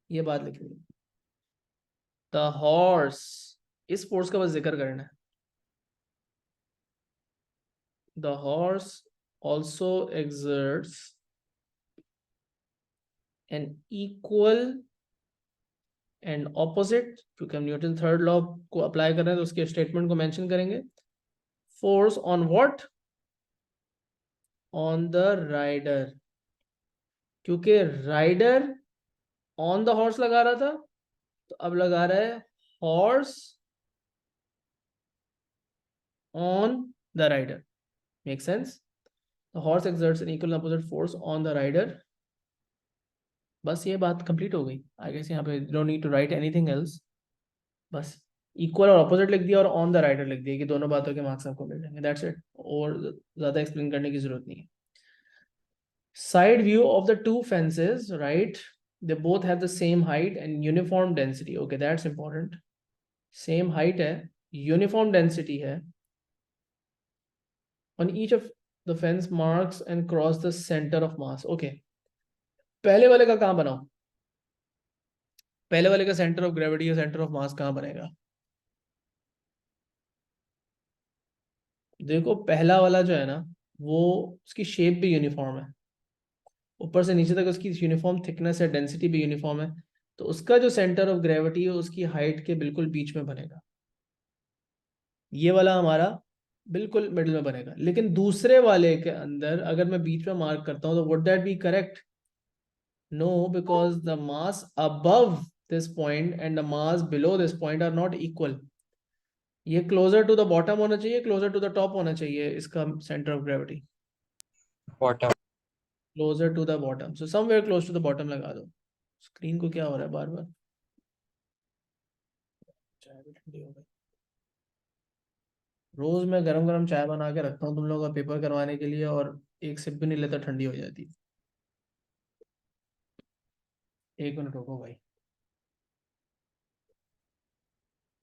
ये बात लिखनी है, द हॉर्स, इस फोर्स का बस जिक्र करना है। The horse also exerts an equal and opposite, क्योंकि हम न्यूटन थर्ड लॉ को अप्लाई कर रहे हैं तो उसके स्टेटमेंट को मेंशन करेंगे, force on what, on the rider, क्योंकि राइडर ऑन द हॉर्स लगा रहा था, तो अब लगा रहा है horse on the rider. Make sense? The horse exerts an equal and opposite force on the rider। बस ये बात कंप्लीट हो गई। आई गेस यहाँ पे don't need to write anything else, बस इक्वल और ऑपोजिट लिख दिया और ऑन द राइडर लिख दिया कि दोनों बातों के मार्क्स आपको मिल जाएंगे, दैट्स इट। और ज्यादा एक्सप्लेन करने की जरूरत नहीं है। Side view of the two fences, right? They both have the same height and uniform density. Okay, that's important. Same height है, uniform density है. On each of the fence marks and cross the center of mass. Okay. पहले वाले का कहाँ बनाओ? पहले वाले का सेंटर ऑफ ग्रेविटी या सेंटर ऑफ मास कहाँ बनेगा? देखो पहला वाला जो है ना, वो उसकी शेप भी यूनिफॉर्म है, ऊपर से नीचे तक उसकी यूनिफॉर्म थिकनेस है, डेंसिटी भी यूनिफॉर्म है, तो उसका जो सेंटर ऑफ ग्रेविटी है उसकी हाइट के बिल्कुल बीच में बनेगा। ये वाला हमारा बिल्कुल मिडिल में बनेगा। लेकिन दूसरे वाले के अंदर अगर मैं बीच में मार्क करता हूं तो would that be correct? No, because the mass above this point and the mass below this point are not equal. ये क्लोजर टू द बॉटम होना चाहिए, क्लोजर टू द टॉप होना चाहिए इसका centre of gravity, bottom. Closer to the bottom. So somewhere close to the bottom लगा दो। Screen को क्या हो रहा है बार बार? चाय भी ठंडी हो गई। रोज मैं गरम गरम चाय बना के रखता हूँ तुम लोगों का पेपर करवाने के लिए, और एक सिप भी नहीं लेता, ठंडी हो जाती है। एक मिनट रुको भाई।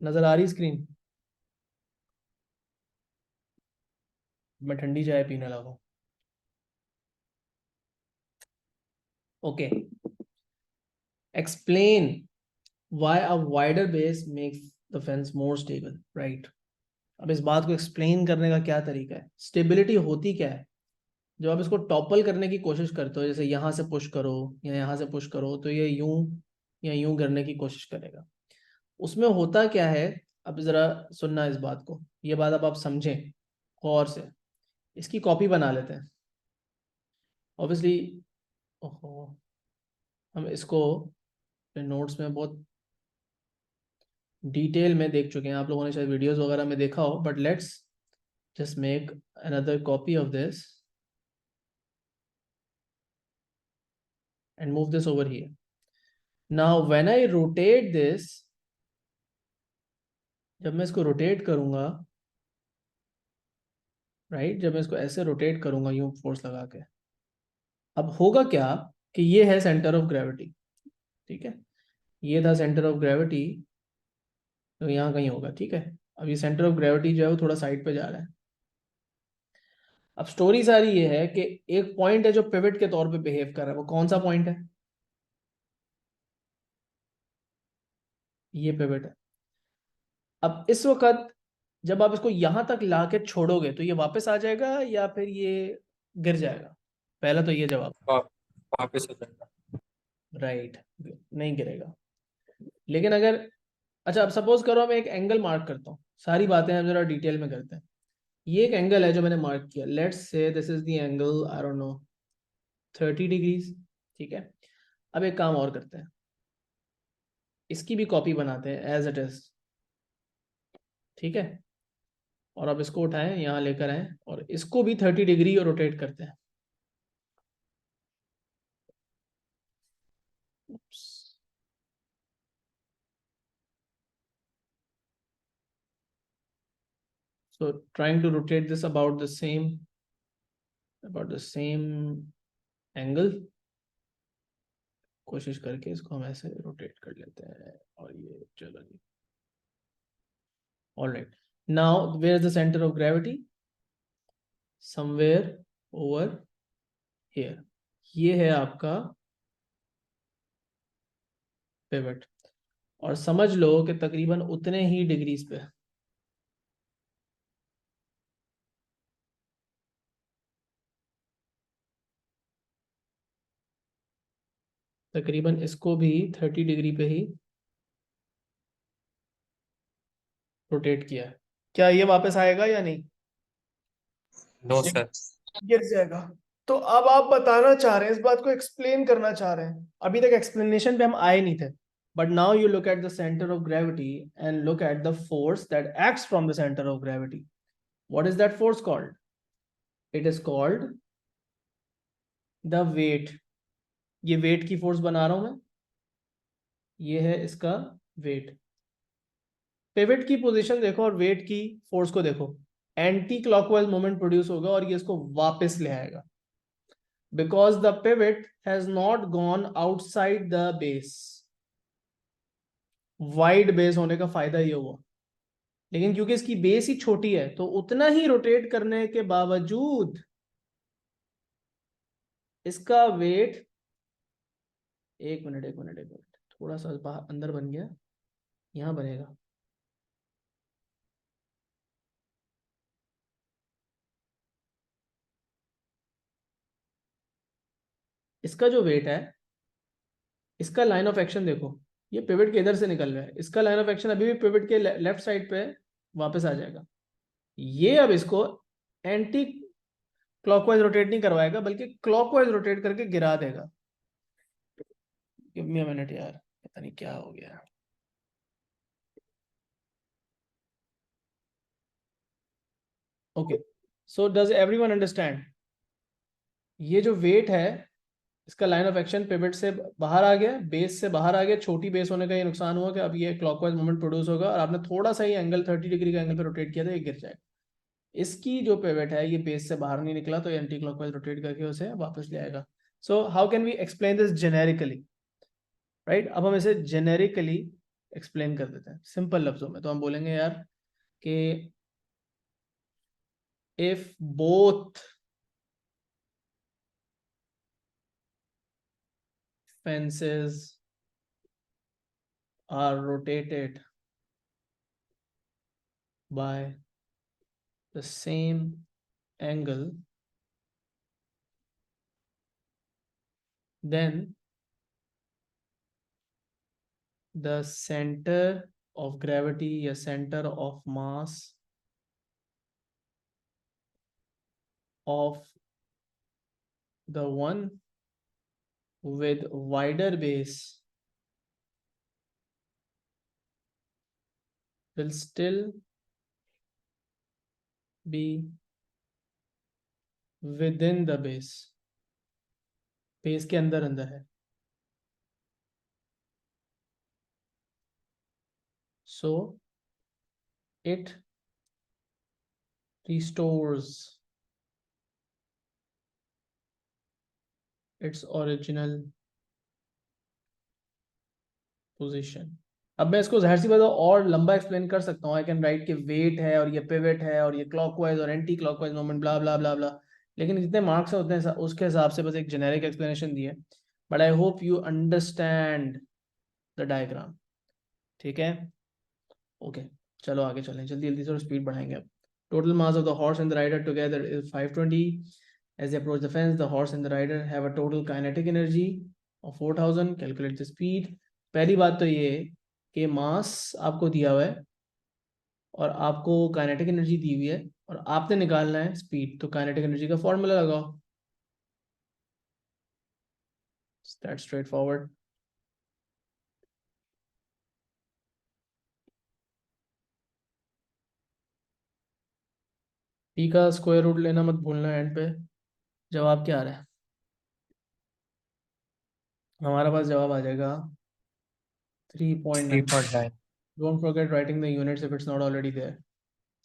नजर आ रही स्क्रीन? मैं ठंडी चाय पीने लगा हूँ। Okay, explain why a wider base makes the fence more stable, right. अब इस बात को एक्सप्लेन करने का क्या तरीका है? स्टेबिलिटी होती क्या है? जब आप इसको टॉपल करने की कोशिश करते हो, जैसे यहाँ से पुश करो या यहाँ से पुश करो, तो ये यूं या यूं करने की कोशिश करेगा। उसमें होता क्या है, अब जरा सुनना इस बात को, ये बात अब आप समझें गौर से। इसकी कॉपी बना लेते हैं ऑब्वियसली। ओहो, हम इसको नोट्स में बहुत डिटेल में देख चुके हैं, आप लोगों ने शायद वीडियोस वगैरह में देखा हो, but let's just make another copy of this and move this over here. Now when I rotate this, जब मैं इसको रोटेट करूंगा, राइट, जब मैं इसको ऐसे रोटेट करूंगा यूं फोर्स लगा के, अब होगा क्या कि ये है सेंटर ऑफ ग्रेविटी, ठीक है, ये था सेंटर ऑफ ग्रेविटी, तो यहाँ कहीं होगा, ठीक है। अब ये सेंटर ऑफ ग्रेविटी जो है वो थोड़ा साइड पे जा रहा है। अब स्टोरी सारी ये है कि एक पॉइंट है जो पिवट के तौर पे बिहेव कर रहा है, वो कौन सा पॉइंट है? ये पिवट है। अब इस वक्त जब आप इसको यहां तक ला के छोड़ोगे तो ये वापस आ जाएगा या फिर ये गिर जाएगा? पहला तो ये जवाब। वापस हो जाएगा। राइट, नहीं गिरेगा। लेकिन अगर अच्छा, अब सपोज करो मैं एक एंगल मार्क करता हूँ, सारी बातें हम जरा डिटेल में करते हैं। ये एक एंगल है जो मैंने मार्क किया, let's say this is the angle, I don't know 30 degrees, ठीक है। अब एक काम और करते हैं, इसकी भी कॉपी बनाते हैं एज इट इज, ठीक है। और अब इसको उठाएं, यहाँ लेकर आए और इसको भी 30 डिग्री और रोटेट करते हैं। So trying to rotate this about the same angle, कोशिश करके इसको हम ऐसे रोटेट कर लेते हैं। और ये चलो जी, all right, now where is the center of gravity? Somewhere over here, ये है आपका पिवट। और समझ लो कि तकरीबन उतने ही डिग्रीज पे, तकरीबन इसको भी 30 डिग्री पे ही रोटेट किया है। क्या ये वापस आएगा या नहीं? No sir. गिर जाएगा। तो अब आप बताना चाह रहे हैं, इस बात को एक्सप्लेन करना चाह रहे हैं, अभी तक एक्सप्लेनेशन पे हम आए नहीं थे। But now you look at the centre of gravity and look at the force that acts from the centre of gravity. What is that force called? It is called the weight. ये weight की force बना रहा हूं मैं, ये है इसका wait. Pivot की पोजीशन देखो और वेट की फोर्स को देखो, एंटी क्लॉकवाइज मोमेंट प्रोड्यूस होगा और ये इसको वापस ले आएगा, because the pivot has not gone outside the base। Wide base होने का फायदा ये हुआ, लेकिन क्योंकि इसकी बेस ही छोटी है तो उतना ही रोटेट करने के बावजूद इसका वेट, एक मिनट एक मिनट एक मिनट, थोड़ा सा बाहर अंदर बन गया, यहां बनेगा। इसका जो वेट है, इसका लाइन ऑफ एक्शन देखो, ये पिवट के इधर से निकल रहा है, इसका लाइन ऑफ एक्शन अभी भी पिवट के लेफ्ट साइड पे वापस आ जाएगा। ये अब इसको एंटी क्लॉकवाइज रोटेट नहीं करवाएगा बल्कि क्लॉकवाइज रोटेट करके गिरा देगा। गिव मी अ मिनट यार, पता नहीं क्या हो गया। Okay, so does everyone understand? ये जो वेट है, इसका लाइन ऑफ एक्शन पिवट से बाहर आ गया, बेस से बाहर आ गया, छोटी बेस होने का ये नुकसान हुआ कि अब ये क्लॉकवाइज मोमेंट प्रोड्यूस होगा और आपने थोड़ा सा ही एंगल 30 डिग्री का एंगल पे रोटेट किया था, ये गिर जाएगा। इसकी जो पिवट है ये बेस से बाहर नहीं निकला तो एंटी क्लॉकवाइज रोटेट करके उसे वापस ले आएगा। So how can we explain this generically? Right, अब हम इसे जेनेरिकली एक्सप्लेन कर देते हैं सिंपल लफ्जों में। तो हम बोलेंगे यार कि if both fences are rotated by the same angle, then the center of gravity, a center of mass of the one with wider base will still be within the base, base के अंदर अंदर है। So it restores its original position. अब मैं इसको जाहिर सी बात है और लंबा एक्सप्लेन कर सकता हूँ, आई कैन राइट कि वेट है और ये पिवट है और ये क्लॉकवाइज और एंटी क्लॉकवाइज मोमेंट ब्ला ब्ला ब्ला ब्ला, लेकिन जितने मार्क्स हैं उतने उसके हिसाब से बस एक जेनेरिक एक्सप्लेनेशन दी है। But I hope you understand the diagram, ठीक है। ओके, चलो आगे चलें, जल्दी जल्दी से स्पीड बढ़ाएंगे अब। Total mass of the horse and the rider together is 520। As they approach the fence, the horse and the rider have a total kinetic energy of 4000. Calculate the speed. पहली बात तो ये कि मास आपको दिया हुआ है और आपको काइनेटिक एनर्जी दी हुई है और आपने निकालना है स्पीड, तो काइनेटिक एनर्जी का फॉर्मूला लगाओ। That's straight forward. पी का स्क्वायर रूट लेना मत भूलना एंड पे। जवाब क्या आ रहा है? हमारा पास जवाब आ जाएगा 3.9। 3.9. Don't forget writing the units if it's not already there.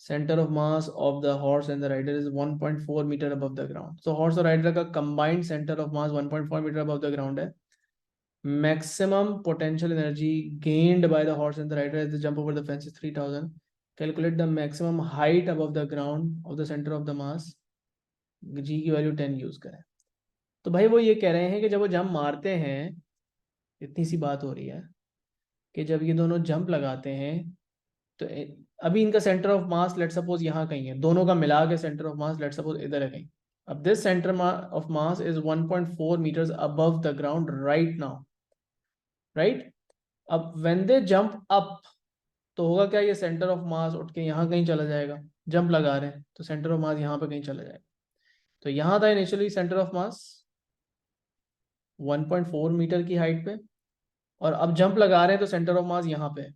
Center of mass of the horse and the rider is 1.4 meter above the ground. So horse और rider का combined center of mass 1.4 meter above the ground है। Maximum potential energy gained by the horse and the rider as they jump over the fence is 3000. Calculate the maximum height above the ground of the center of the mass. G की value 10 use करें। तो भाई वो ये कह रहे हैं कि जब वो जंप मारते हैं, इतनी सी बात हो रही है कि जब ये दोनों जंप लगाते हैं तो अभी इनका centre of mass let suppose यहाँ कहीं है, दोनों का मिला के centre of mass let suppose इधर है कहीं। अब this centre of mass is 1.4 meters above the ground right now, right. अब व्हेन दे जंप अप तो होगा क्या, ये सेंटर ऑफ मास उठ के यहाँ कहीं चला जाएगा। जंप लगा रहे हैं तो सेंटर ऑफ मास यहाँ पे कहीं चला जाएगा। तो यहाँ था initially centre of mass 1.4 metre की हाइट पे, और अब जंप लगा रहे हैं तो सेंटर ऑफ मास यहाँ पे है।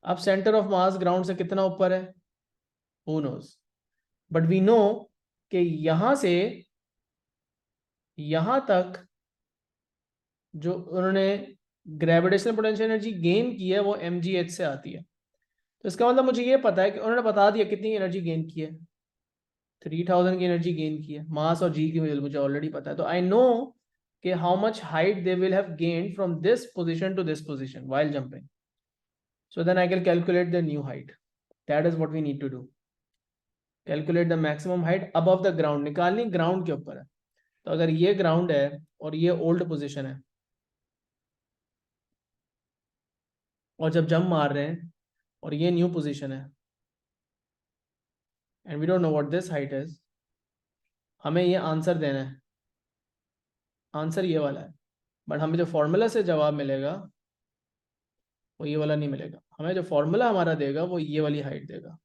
अब सेंटर ऑफ मास ग्राउंड से कितना ऊपर है, who knows, but we know कि यहां से यहां तक जो उन्होंने ग्रेविटेशनल पोटेंशियल एनर्जी गेन की है वो mgh से आती है। तो इसका मतलब मुझे ये पता है कि उन्होंने बता दिया कितनी एनर्जी गेन की है, 3000 की एनर्जी गेन की है। मास और जी की वैल्यू मुझे ऑलरेडी पता है, तो आई नो कि how much height they will have gained from this position to this position while jumping. So then I can calculate the new height. That is what we need to do. Calculate the maximum height above the ground, निकालनी ground के ऊपर है। तो अगर ये ground है और ये ओल्ड पोजीशन है और जब जंप मार रहे हैं और ये न्यू पोजीशन है and we don't know what this height is, हमें ये आंसर देना है। आंसर ये वाला है, बट हमें जो फॉर्मूला से जवाब मिलेगा वो ये वाला नहीं मिलेगा। हमें जो फॉर्मूला हमारा देगा वो ये वाली हाइट देगा,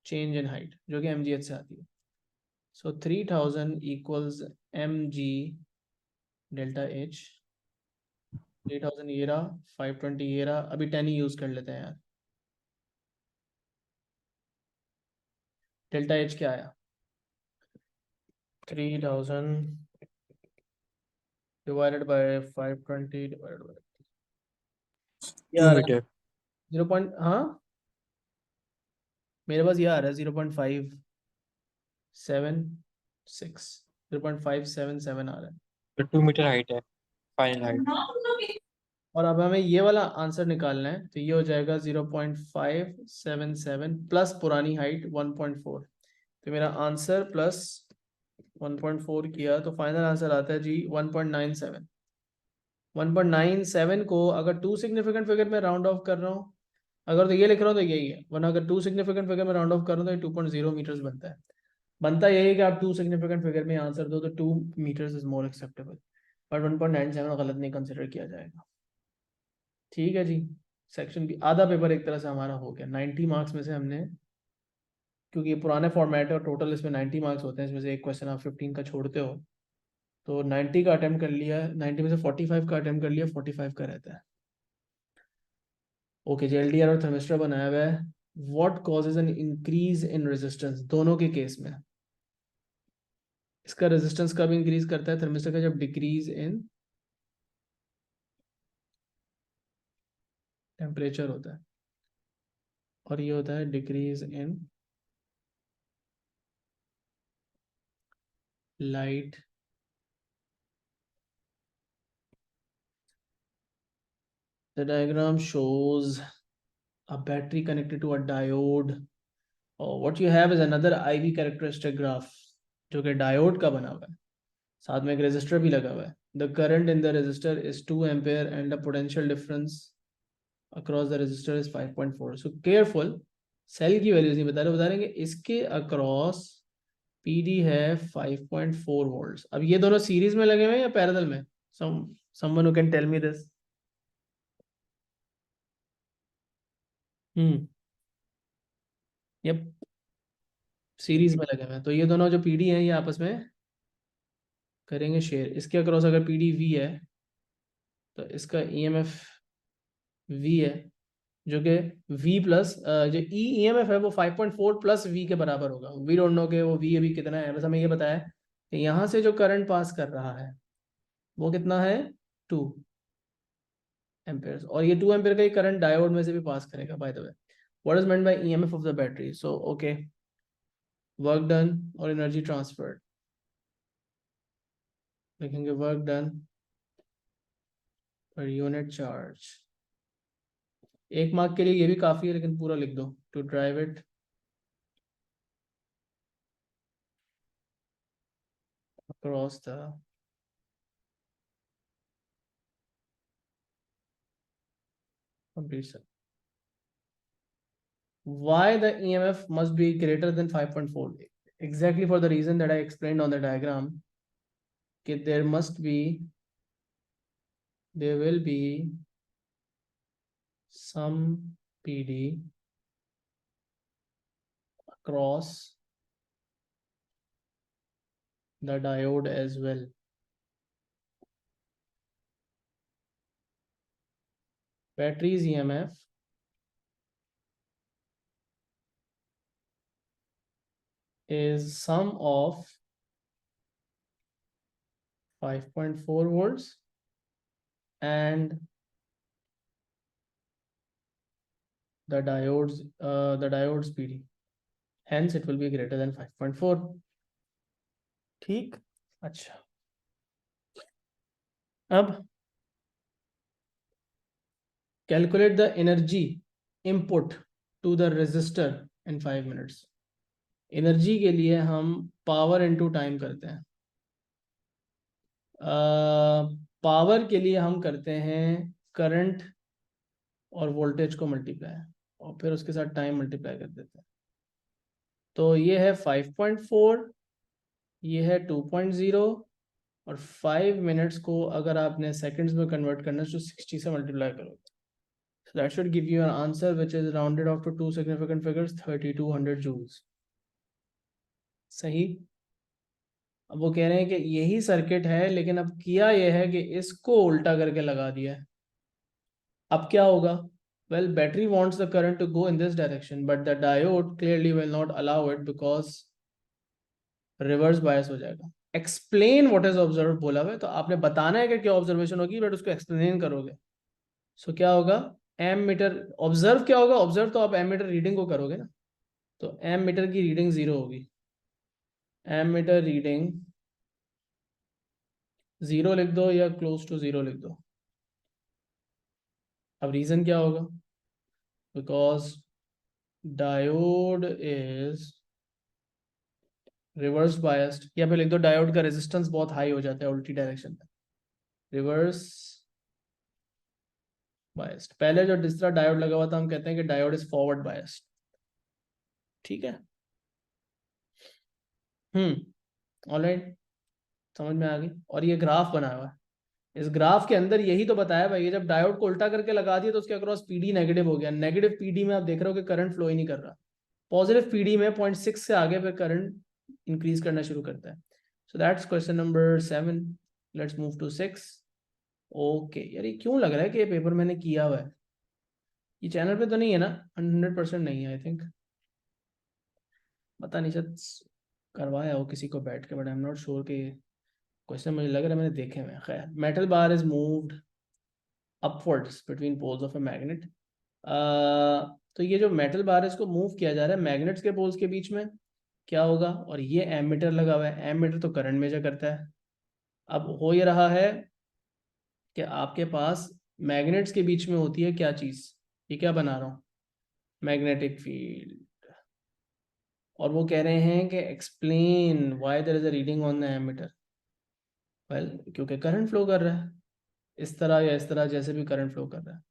चेंज इन हाइट, जो कि mgh से आती है। सो 3000 इक्वल्स mg डेल्टा h। 3000 ये रहा, 520 ये रहा, अभी 10 ही यूज कर लेते हैं यार। डेल्टा h क्या आया, 3000 डिवाइडेड बाय 520 डिवाइडेड बाय 2 यार meter. 0 पॉइंट, हाँ मेरे पास ये आ रहा है 0.576, 0.577 आ रहा है। तो 2 meter height है फाइनल हाइट. और अब हमें ये वाला आंसर निकालना है, तो ये हो जाएगा 0.577 प्लस पुरानी हाइट 1.4। तो मेरा आंसर प्लस 1.4 किया तो फाइनल आंसर आता है जी 1.97। 1.97 को अगर टू सिग्निफिकेंट फिगर में राउंड ऑफ कर रहा हूँ, अगर तो ये लिख रहा हूँ तो यही है, वरना अगर टू सिग्निफिकेंट फिगर में राउंड ऑफ कर रहा हूँ तो ये 2.0 मीटर्स बनता है। बनता यही है कि आप टू सिग्निफिकेंट फिगर में आंसर दो तो 2 metres is more acceptable, but 1.97 गलत नहीं कंसिडर किया जाएगा। ठीक है जी। सेक्शन बी आधा पेपर एक तरह से हमारा हो गया। 90 मार्क्स में से हमने, क्योंकि ये पुराने फॉर्मेट है और टोटल इसमें 90 मार्क्स होते हैं, इसमें से एक क्वेश्चन आप 15 का छोड़ते हो, तो 90 का अटेम्प्ट कर लिया, 90 में से 45 का अटेम्प्ट कर लिया, 45 का रहता है। ओके जी, एलडीआर और थर्मिस्टर बनाया हुआ है। What causes an increase in resistance, दोनों के केस में इसका रेजिस्टेंस कब इंक्रीज करता है थर्मिस्टर का, जब डिक्रीज इन टेम्परेचर होता है, और ये होता है decrease in light. The diagram shows a battery connected to a diode. और what you have is another IV characteristic graph जो कि डायोड का बना हुआ है, साथ में एक रेजिस्टर भी लगा हुआ है। The current in the resistor is 2 ampere and the potential difference across the resistor is 5.4. So careful, cell की वैल्यूज नहीं बता रहे, बता रहे हैं कि इसके अक्रॉस PD है 5.4 वोल्ट्स। अब ये दोनों सीरीज में लगे हुए हैं या पैरेलल में? Someone who can tell me this. Yup, series में लगे हुए हैं। तो ये दोनों जो पीडी हैं ये आपस में करेंगे शेयर। इसके अक्रॉस अगर पीडी वी है तो इसका ईएमएफ वी है, जो कि v प्लस जो ईएमएफ है वो 5.4 प्लस v के बराबर होगा। वी डोंट नो कि वो v अभी कितना है, बस हमें ये बताया कि यहाँ से जो करंट पास कर रहा है वो कितना है, 2 एम्पेयर। और ये 2 एम्पेयर का ही करंट डायोड में से भी पास करेगा। By the way, what is meant by EMF of the battery? So okay, work done और एनर्जी ट्रांसफर्ड लिखेंगे। Work done per unit charge. 1 mark के लिए ये भी काफी है, लेकिन पूरा लिख दो। To drive it across the complete circuit. Why the EMF must be greater than 5.4? Exactly for the reason that I explained on the diagram. There will be some PD across the diode as well. Battery's EMF is sum of 5.4 volts and the diode's PD. Hence, it will be greater than 5.4. ठीक, अच्छा। अब calculate the energy input to the resistor in 5 minutes. Energy के लिए हम power into time करते हैं। Power के लिए हम करते हैं करंट और वोल्टेज को मल्टीप्लाई, और फिर उसके साथ टाइम मल्टीप्लाई कर देते हैं। तो ये है 5.4, ये है 2.0, और 5 मिनट्स को अगर आपने सेकंड्स में कन्वर्ट करना है तो 60 से मल्टीप्लाई करोगे। So that should give you an answer which is rounded off to 2 significant figures, 3200 joules. सही। अब वो कह रहे हैं कि यही सर्किट है, लेकिन अब किया यह है कि इसको उल्टा करके लगा दिया है। अब क्या होगा? Well, battery wants the current to go in this direction, but the diode clearly will not allow it because reverse bias हो जाएगा। Explain what is observed बोला हुआ है, तो आपने बताना है कि क्या ऑब्जर्वेशन होगी, बट उसको एक्सप्लेन करोगे। सो क्या होगा? एम मीटर ऑब्जर्व क्या होगा? ऑब्जर्व तो आप एम मीटर रीडिंग को करोगे ना, तो एम मीटर की रीडिंग 0 होगी। एम मीटर रीडिंग 0 लिख दो या क्लोज टू 0 लिख दो। अब रीजन क्या होगा? Because diode is reverse biased, या फिर लिख दो डायोड का रेजिस्टेंस बहुत हाई हो जाता है उल्टी डायरेक्शन में। रिवर्स बायस्ड, पहले जो दूसरा डायोड लगा हुआ था हम कहते हैं कि डायोड इज फॉरवर्ड बायस्ड। ठीक है, ऑलराइट, समझ में आ गई। और ये ग्राफ बना हुआ है, इस ग्राफ के अंदर यही तो बताया भाई, ये जब डायोड को उल्टा करके लगा दिया तो उसके अक्रॉस पीडी नेगेटिव हो गया। नेगेटिव पीडी में आप देख रहे हो कि करंट फ्लो ही नहीं कर रहा। पॉजिटिव पीडी में 0.6 से आगे फिर करंट इंक्रीज करना शुरू करता है। So that's question number 7। Let's move to 6। Okay यार, ये क्यों लग रहा है कि ये पेपर मैंने किया हुआ है? ये चैनल पे तो नहीं है ना? 100% नहीं है आई थिंक, पता नहीं, शायद करवाया हो किसी को बैठ के, but I am not sure कि क्वेश्चन मुझे लग रहा है मैंने देखे हुए। खैर, metal bar is moved upwards between poles of a magnet. तो ये जो मेटल बार है इसको मूव किया जा रहा है मैग्नेट्स के पोल्स के बीच में। क्या होगा? और ये एमीटर लगा हुआ है, एमीटर तो करंट मेजर करता है। अब हो ये रहा है कि आपके पास मैग्नेट्स के बीच में होती है क्या चीज़? ये क्या बना रहा हूँ? Magnetic field. और वो कह रहे हैं कि explain why there is a reading on the ammeter. Well, क्योंकि करंट फ्लो कर रहा है इस तरह या इस तरह, जैसे भी करंट फ्लो कर रहा है।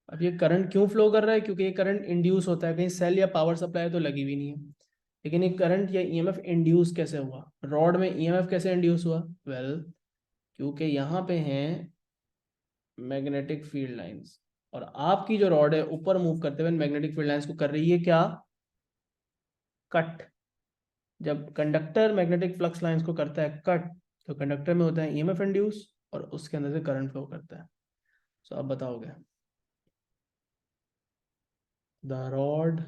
अब ये करंट क्यों फ्लो कर रहा है? क्योंकि ये करंट इंड्यूस होता है, कहीं सेल या पावर सप्लाई तो लगी हुई नहीं है। लेकिन ये करंट या ईएमएफ इंड्यूस कैसे हुआ? रॉड में ईएमएफ कैसे इंड्यूस हुआ? वेल, क्योंकि यहाँ पे हैं मैग्नेटिक फील्ड लाइंस, और आपकी जो रॉड है ऊपर मूव करते हुए मैग्नेटिक फील्ड लाइंस को कर रही है क्या, कट। जब कंडक्टर मैग्नेटिक फ्लक्स लाइंस को करता है कट, तो कंडक्टर में होता है ईएमएफ इंड्यूस और उसके अंदर से करंट फ्लो करता है। सो आप बताओगे, the rod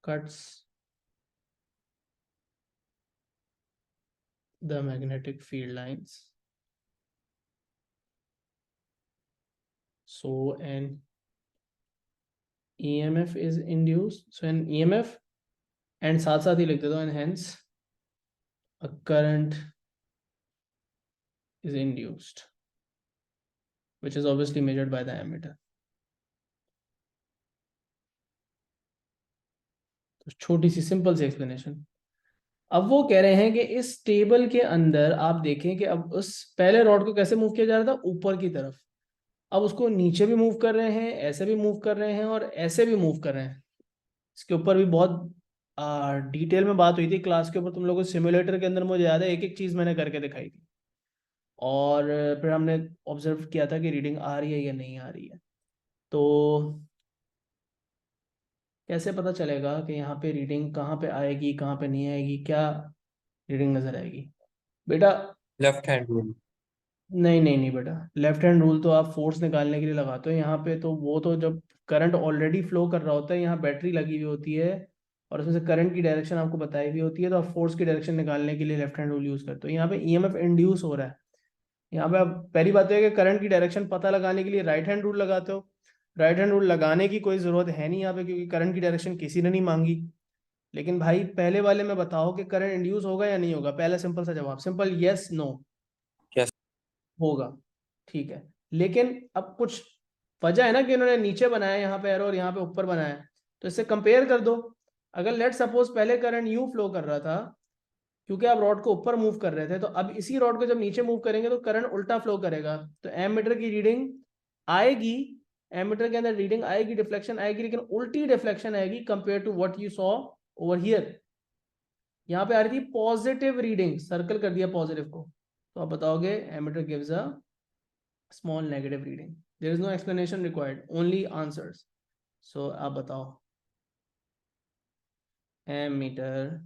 cuts the magnetic field lines, so an EMF is induced, so an EMF, and साथ साथ ही लिख देता हूँ and hence a current is induced which is obviously measured by the ammeter. तो छोटी सी सिंपल सी एक्सप्लेनेशन। अब वो कह रहे हैं कि इस टेबल के अंदर आप देखें कि अब उस पहले रॉड को कैसे मूव किया जा रहा था, ऊपर की तरफ, अब उसको नीचे भी मूव कर रहे हैं, ऐसे भी मूव कर रहे हैं और ऐसे भी मूव कर रहे हैं। इसके ऊपर भी बहुत डिटेल में बात हुई थी क्लास के ऊपर, तुम लोगों को सिमुलेटर के अंदर मुझे याद है एक एक चीज़ मैंने करके दिखाई थी, और फिर हमने ऑब्जर्व किया था कि रीडिंग आ रही है या नहीं आ रही है। तो कैसे पता चलेगा कि यहाँ पे रीडिंग कहाँ पे आएगी कहाँ पे नहीं आएगी, क्या रीडिंग नज़र आएगी बेटा? Left hand rule. नहीं नहीं नहीं बेटा, लेफ्ट हैंड रूल तो आप फोर्स निकालने के लिए लगाते हो यहाँ पे, तो वो तो जब करंट ऑलरेडी फ्लो कर रहा होता है, यहाँ बैटरी लगी हुई होती है और उसमें से करंट की डायरेक्शन आपको बताई हुई होती है, तो आप फोर्स की डायरेक्शन निकालने के लिए लेफ्ट हैंड रूल यूज करते हो। यहाँ पे ईएमएफ इंड्यूस हो रहा है, यहाँ पे आप पहली बात है कि करंट की डायरेक्शन पता लगाने के लिए राइट हैंड रूल लगाते हो। राइट हैंड रूल लगाने की कोई जरूरत है नहीं यहाँ पे, क्योंकि करंट की डायरेक्शन किसी ने नहीं मांगी। लेकिन भाई पहले वाले में बताओ कि करंट इंड्यूस होगा या नहीं होगा, पहला सिंपल सा जवाब, सिंपल यस नो, यस। होगा। ठीक है, लेकिन अब कुछ वजह है ना कि इन्होंने नीचे बनाया यहाँ पे एरो और यहाँ पे ऊपर बनाया, तो इससे कंपेयर कर दो। अगर लेट सपोज पहले करंट यू फ्लो कर रहा था, क्योंकि आप रॉड को ऊपर मूव कर रहे थे, तो अब इसी रॉड को जब नीचे मूव करेंगे तो करंट उल्टा फ्लो करेगा, तो एमीटर की रीडिंग आएगी, एमीटर के अंदर रीडिंग आएगी, डिफ्लेक्शन आएगी, लेकिन उल्टी डिफ्लेक्शन आएगी compare to what you saw over here. यहाँ पे आ रही थी पॉजिटिव रीडिंग, सर्कल कर दिया पॉजिटिव को, तो आप बताओगे ammeter gives a small negative reading. There is no explanation required, only answers. So आप बताओ, ammeter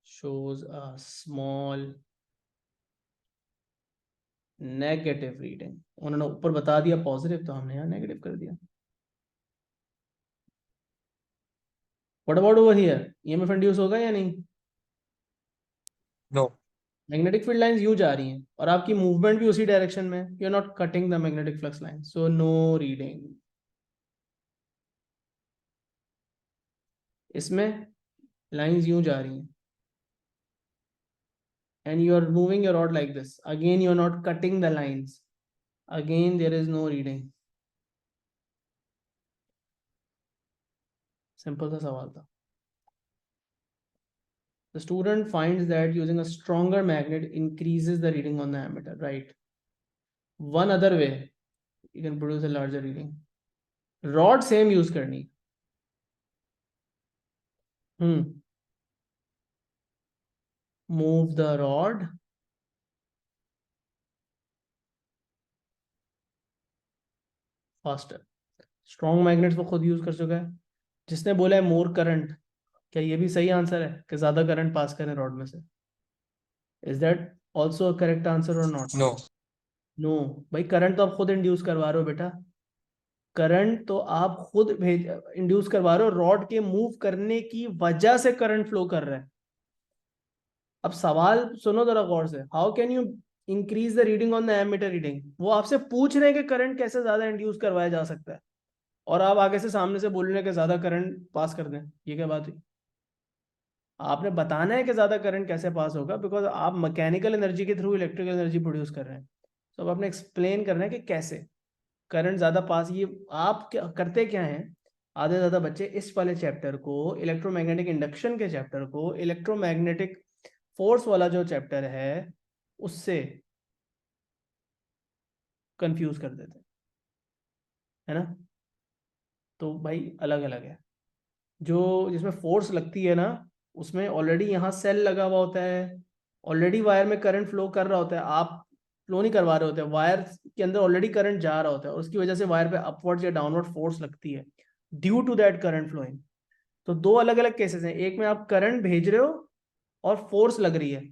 shows a small negative reading. उन्होंने ऊपर बता दिया पॉजिटिव, तो हमने यहाँ नेगेटिव कर दिया। What about over here? EMF induce होगा या नहीं? नो। मैग्नेटिक फील्ड लाइंस यू जा रही हैं और आपकी मूवमेंट भी उसी डायरेक्शन में, you are not cutting the magnetic flux line, so no reading. इसमें लाइंस यूं जा रही हैं and you are moving your rod like this, again you are not cutting the lines, again there is no reading। Simple सा सवाल था। The student finds that using a stronger magnet increases the reading on the ammeter, right? One other way you can produce a larger reading, rod same use करनी। Move the rod faster। Strong magnets वो खुद use कर चुका है। जिसने बोला है मोर current, क्या ये भी सही आंसर है कि ज्यादा करंट पास करें रॉड में से? Is that also a correct answer और नॉट? नो। नो भाई, करंट तो आप खुद इंड्यूस करवा रहे हो बेटा, करंट तो आप खुद भेज इंड्यूस करवा रहे हो, रॉड के मूव करने की वजह से करंट फ्लो कर रहा है। अब सवाल सुनो जरा गौर से, how can you increase the reading on the ammeter reading? वो आपसे पूछ रहे हैं कि करंट कैसे ज्यादा इंड्यूस करवाया जा सकता है, और आप आगे से सामने से बोल रहे हैं कि ज्यादा करंट पास कर दें। ये क्या बात हुई? आपने बताना है कि ज्यादा करंट कैसे पास होगा, बिकॉज आप मैकेनिकल एनर्जी के थ्रू इलेक्ट्रिकल एनर्जी प्रोड्यूस कर रहे हैं, तो अब आपने एक्सप्लेन करना है कि कैसे करंट ज्यादा पास। ये आप क्या करते क्या हैं, आधे से ज्यादा बच्चे इस वाले चैप्टर को, इलेक्ट्रोमैग्नेटिक इंडक्शन के चैप्टर को, इलेक्ट्रोमैग्नेटिक फोर्स वाला जो चैप्टर है उससे कंफ्यूज कर देते हैं, है ना? तो भाई अलग अलग है, जो जिसमें फोर्स लगती है ना, उसमें ऑलरेडी यहाँ सेल लगा हुआ होता है, ऑलरेडी वायर में करंट फ्लो कर रहा होता है। आप फ्लो नहीं करवा रहे होते हैं, वायर के अंदर ऑलरेडी करंट जा रहा होता है और उसकी वजह से वायर पे अपवर्ड या डाउनवर्ड फोर्स लगती है due to that current flowing. तो दो अलग अलग केसेस हैं, एक में आप करंट भेज रहे हो और फोर्स लग रही है,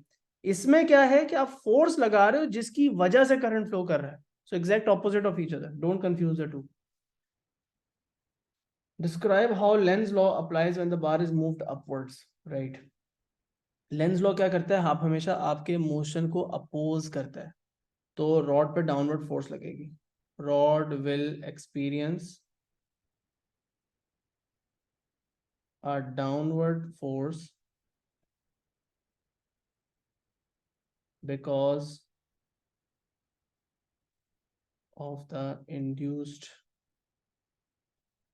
इसमें क्या है कि आप फोर्स लगा रहे हो जिसकी वजह से करंट फ्लो कर रहा है। So exact opposite of each other, don't confuse the two. Describe how Lenz law applies when the bar is moved upwards, right. Lenz law क्या करता है, आप हमेशा आपके मोशन को अपोज करता है, तो रॉड पे डाउनवर्ड फोर्स लगेगी, rod will experience a downward force because of the induced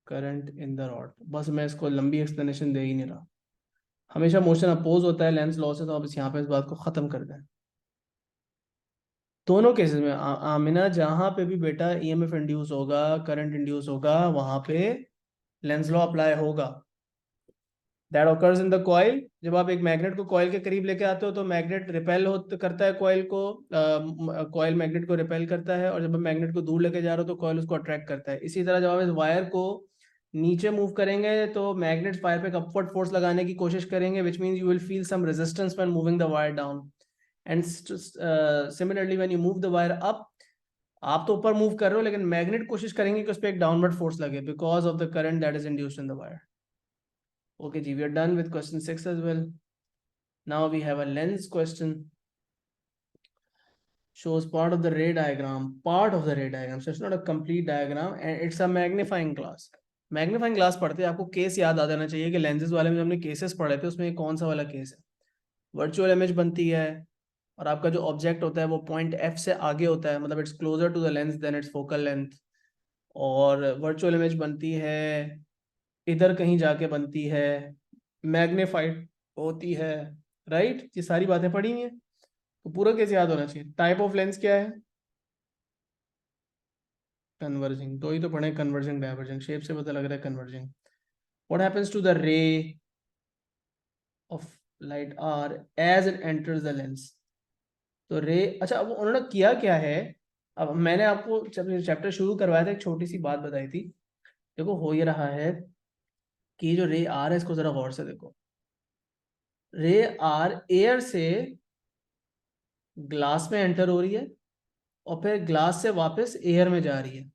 current in the rod। बस मैं इसको लंबी एक्सप्लेनेशन दे ही नहीं रहा, हमेशा मोशन अपोज होता है लेंस लॉ से, तो आप इस यहाँ पे इस बात को खत्म कर दें। दोनों केसेस में आमिना जहां पे भी बेटा ईएमएफ इंड्यूस होगा, करंट इंड्यूस होगा, वहां पे लेंस लॉ अप्लाई होगा। That occurs in the coil, जब आप एक मैग्नेट को कॉइल के करीब लेके आते हो तो मैग्नेट रिपेल करता है कॉइल को, कॉइल मैग्नेट को रिपेल करता है, और जब आप मैग्नेट को दूर लेके जा रहे हो तो कॉइल उसको अट्रैक्ट करता है। इसी तरह जब आप इस वायर को नीचे मूव करेंगे तो मैग्नेट वायर पे एक अपवर्ड फोर्स लगाने की कोशिश करेंगे, which means you will feel some resistance when moving the wire down. And similarly when you move the wire up, आप तो ऊपर मूव कर रहे हो लेकिन मैग्नेट कोशिश करेंगे कि उस पर एक डाउनवर्ड फोर्स लगे because of the current that is induced in the wire. Okay, G, we are done with question 6 as well. Now we have a lens question. Shows part of the ray diagram. Part of the ray diagram. So it's not a complete diagram and it's a magnifying glass. Magnifying glass पढ़ते हैं आपको case याद आ जाना चाहिए कि lenses वाले में हमने केसेस पढ़े थे, उसमें कौन सा वाला केस है। वर्चुअल इमेज बनती है और आपका जो ऑब्जेक्ट होता है वो पॉइंट एफ से आगे होता है, मतलब it's closer to the lens than its focal length. और वर्चुअल इमेज बनती है इधर कहीं जाके बनती है, मैग्नीफाइड होती है, राइट। ये सारी बातें पढ़ी हुई हैं तो पूरा कैसे याद होना चाहिए। टाइप ऑफ लेंस क्या है, कन्वर्जिंग, दो ही तो पढ़े, कन्वर्जिंग डाइवर्जिंग, शेप से पता लग रहा है converging. What happens to the ray of light R as it enters the lens. तो रे, अच्छा अब उन्होंने किया क्या है, अब मैंने आपको जब चैप्टर शुरू करवाया था एक छोटी सी बात बताई थी। देखो हो ये रहा है कि जो रे आर है इसको जरा गौर से देखो, रे आर एयर से ग्लास में एंटर हो रही है और फिर ग्लास से वापस एयर में जा रही है।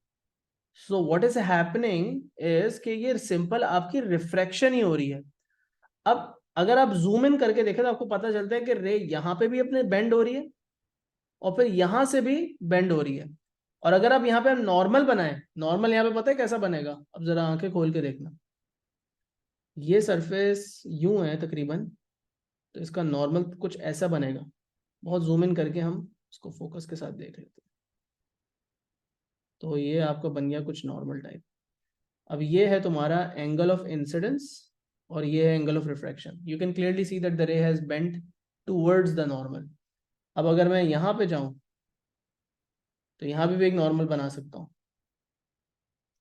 So what is happening is कि ये सिंपल आपकी रिफ्रैक्शन ही हो रही है। अब अगर आप जूम इन करके देखें तो आपको पता चलता है कि रे यहां पे भी अपने बेंड हो रही है और फिर यहां से भी बेंड हो रही है। और अगर आप यहाँ पे नॉर्मल बनाए, नॉर्मल यहाँ पे पता है कैसा बनेगा, अब जरा आंखें खोल के देखना, ये सरफेस यूं है तकरीबन, तो इसका नॉर्मल कुछ ऐसा बनेगा। बहुत जूम इन करके हम इसको फोकस के साथ देख लेते हैं, तो ये आपका बन गया कुछ नॉर्मल टाइप। अब ये है तुम्हारा एंगल ऑफ इंसिडेंस और ये है angle of refraction. You can clearly see that the रे has bent towards the normal. अब अगर मैं यहाँ पे जाऊँ तो यहाँ पे भी एक नॉर्मल बना सकता हूँ,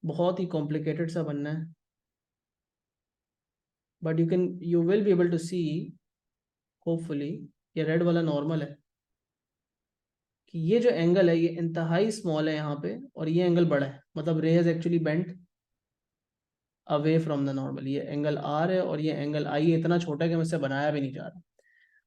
बहुत ही कॉम्प्लिकेटेड सा बनना है, but you will be able to see hopefully. ये रेड वाला नॉर्मल है कि ये जो एंगल है ये इंतहाई स्मॉल है यहाँ पे और ये एंगल बड़ा है, मतलब रे has actually bent away from the normal. ये एंगल आर है और ये एंगल आई है, इतना छोटा है कि मुझसे बनाया भी नहीं जा रहा।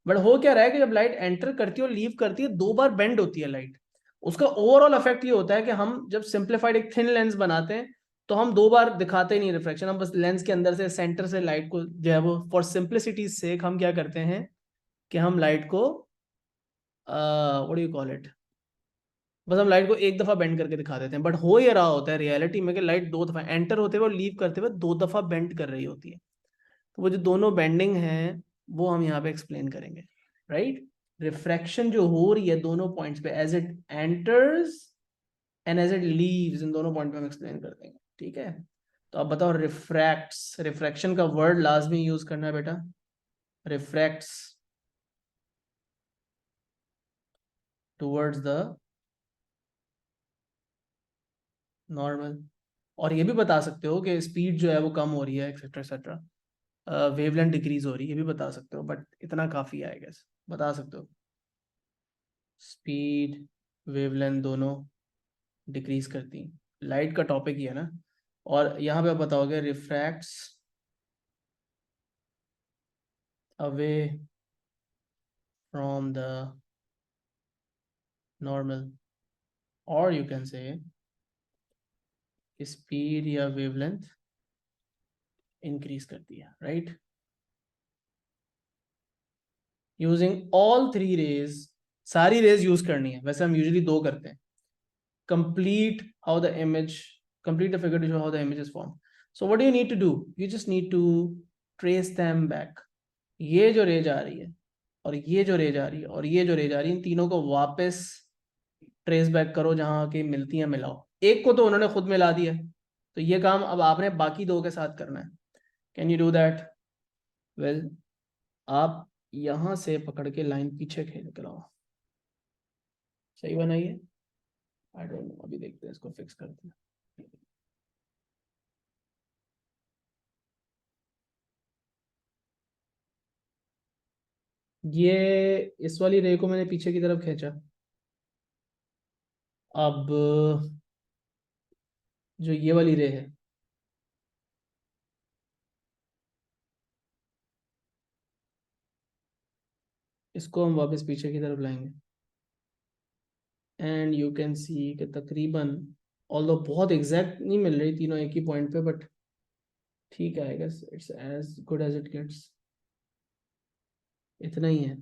बट हो क्या रहा है कि जब लाइट एंटर करती है और लीव करती है, दो बार बेंड होती है लाइट। उसका ओवरऑल इफेक्ट ये होता है कि हम जब सिंप्लीफाइड एक थिन लेंस बनाते हैं तो हम दो बार दिखाते ही नहीं रिफ्लेक्शन, हम बस लेंस के अंदर से सेंटर से लाइट को जो है वो फॉर सिंप्लिसिटी से हम क्या करते हैं कि हम लाइट को what do you call it, बस हम लाइट को एक दफा बेंड करके दिखा देते हैं। बट हो ये रहा होता है रियलिटी में कि लाइट दो दफा एंटर होते हुए और लीव करते हुए दो दफा बेंड कर रही होती है। तो वो जो दोनों बेंडिंग हैं वो हम यहाँ पे एक्सप्लेन करेंगे, राइट। रिफ्रैक्शन जो हो रही है दोनों पॉइंट्स पे, as it enters and as it leaves, इन दोनों पॉइंट पे हम एक्सप्लेन कर देंगे, ठीक है। तो अब बताओ रिफ्रैक्ट्स, रिफ्रैक्शन का वर्ड लाजमी यूज करना है बेटा, रिफ्रैक्ट्स टुवर्ड्स द नॉर्मल। और ये भी बता सकते हो कि स्पीड जो है वो कम हो रही है एक्सेट्रा एक्सेट्रा, वेवलेंथ डिक्रीज हो रही है, ये भी बता सकते हो, बट इतना काफी है आई गेस, बता सकते हो। स्पीड वेवलेंथ दोनों डिक्रीज करती हैं। लाइट का टॉपिक ही है ना। और यहाँ पे आप बताओगे refracts away from the normal, और यू कैन से स्पीड या वेवलेंथ इंक्रीज करती है, right. Using all three rays, सारी रेज यूज करनी है, वैसे हम यूजुअली दो करते हैं। complete how the image complete the figure to show how the image is formed. So what do you need to do? You just need to trace them back. ये जो रे जा रही है और ये जो रे जा रही है और ये जो रे जा रही है, इन तीनों को वापस ट्रेस बैक करो, जहां की मिलती है मिलाओ। एक को तो उन्होंने खुद मिला दिया, तो ये काम अब आपने बाकी दो के साथ करना है। Can you do that? Well, आप यहां से पकड़ के लाइन पीछे खेल कर आओ। सही बनाइए। आई डोंट नो, अभी देखते हैं, इसको फिक्स करते हैं। ये इस वाली रे को मैंने पीछे की तरफ खींचा। अब जो ये वाली रे है, इसको हम वापस पीछे की तरफ लाएंगे। एंड यू कैन सी कि तकरीबन, ऑल्दो बहुत एग्जैक्ट नहीं मिल रही तीनों एक ही पॉइंट पे, बट ठीक है, I guess it's as good as it gets. इतना ही है।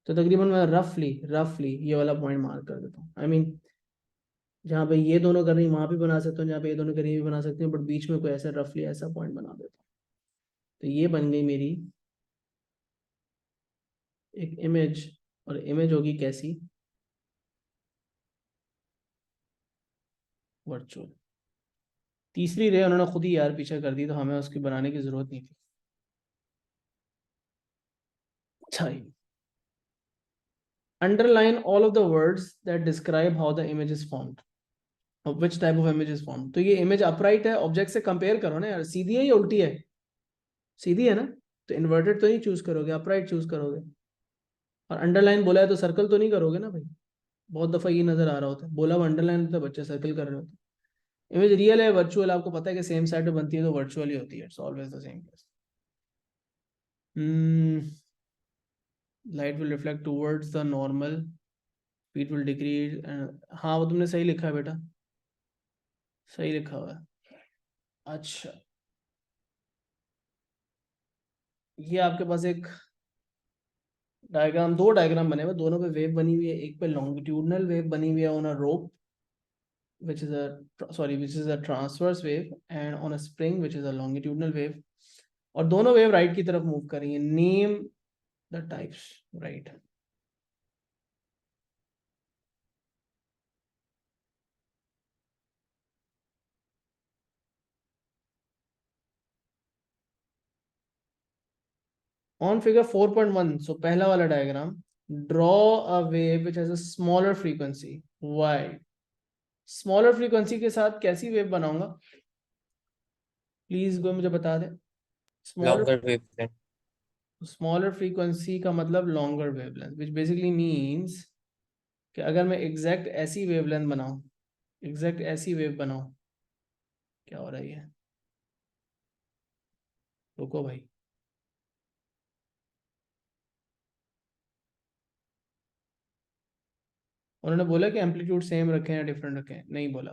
तो तकरीबन मैं रफली रफली ये वाला पॉइंट मार्क कर देता हूँ। आई मीन जहाँ पे ये दोनों कर रही हैं वहाँ भी बना सकते हो, जहाँ पे ये दोनों कर रही हैं भी बना सकते हैं, बट बीच में कोई ऐसा रफली ऐसा पॉइंट बना देता हूँ। तो ये बन गई मेरी एक इमेज। और इमेज होगी कैसी? वर्चुअल। तीसरी रे उन्होंने खुद ही यार पीछे कर दी, तो हमें उसकी बनाने की जरूरत नहीं थी। अच्छा, underline all of the words that describe how the image is formed, of which type of image is formed। तो ये इमेज अपराइट है, ऑब्जेक्ट से कंपेयर करो ना यार, सीधी है या उल्टी है? सीधी है ना, तो इन्वर्टेड तो नहीं चूज करोगे, अपराइट चूज करोगे। और अंडरलाइन बोला है तो सर्कल तो नहीं करोगे ना भाई। बहुत दफा ये नजर आ रहा होता है, बोला हुआ अंडरलाइन होता है, बच्चे सर्कल कर रहे होते हैं। इमेज रियल है वर्चुअल, आपको पता है कि सेम साइड में बनती है तो वर्चुअल ही होती है, it's always the same case. Light will reflect towards the normal, speed will decrease. हाँ, वो तुमने सही लिखा है बेटा, सही लिखा हुआ है। अच्छा, ये आपके पास एक डायग्राम, दो डायग्राम बने हुए, दोनों पे वेव बनी हुई है। एक पे लॉन्गिट्यूडनल वेव बनी हुई है on a rope which is a transverse wave, and on a spring which is a longitudinal wave, और दोनों वेव राइट की तरफ मूव कर रही है। Name the types, right. On figure 4.1, so पहला वाला diagram, draw a wave which has a smaller frequency Y. Smaller frequency के साथ कैसी वेव बनाऊंगा? प्लीज कोई मुझे बता दे। Smaller longer wavelength, smaller frequency का मतलब longer wavelength, which basically means कि अगर मैं एग्जैक्ट ऐसी वेवलेंथ बनाऊं, एग्जैक्ट ऐसी वेव बनाऊं, क्या हो रहा है ये? रुको भाई, उन्होंने बोला कि एम्पलीट्यूड सेम रखें या डिफरेंट रखें? नहीं बोला।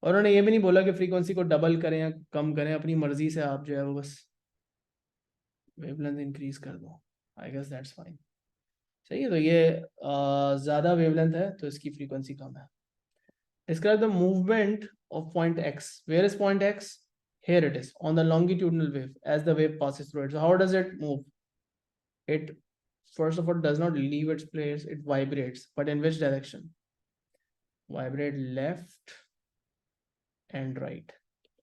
और उन्होंने ये भी नहीं बोला कि फ्रीक्वेंसी को डबल करें या कम करें, अपनी मर्जी से आप जो है वो बस वेवलेंथ इंक्रीज कर दो। I guess that's fine. सही है, तो ये ज़्यादा वेवलेंथ है तो इसकी फ्रीक्वेंसी कम है। Describe the movement of point X. Where is point X? Here it is, on the longitudinal wave as the wave passes through it. So how does it move? It first of all does not leave its place, it vibrates. But in which direction? Vibrate left and right.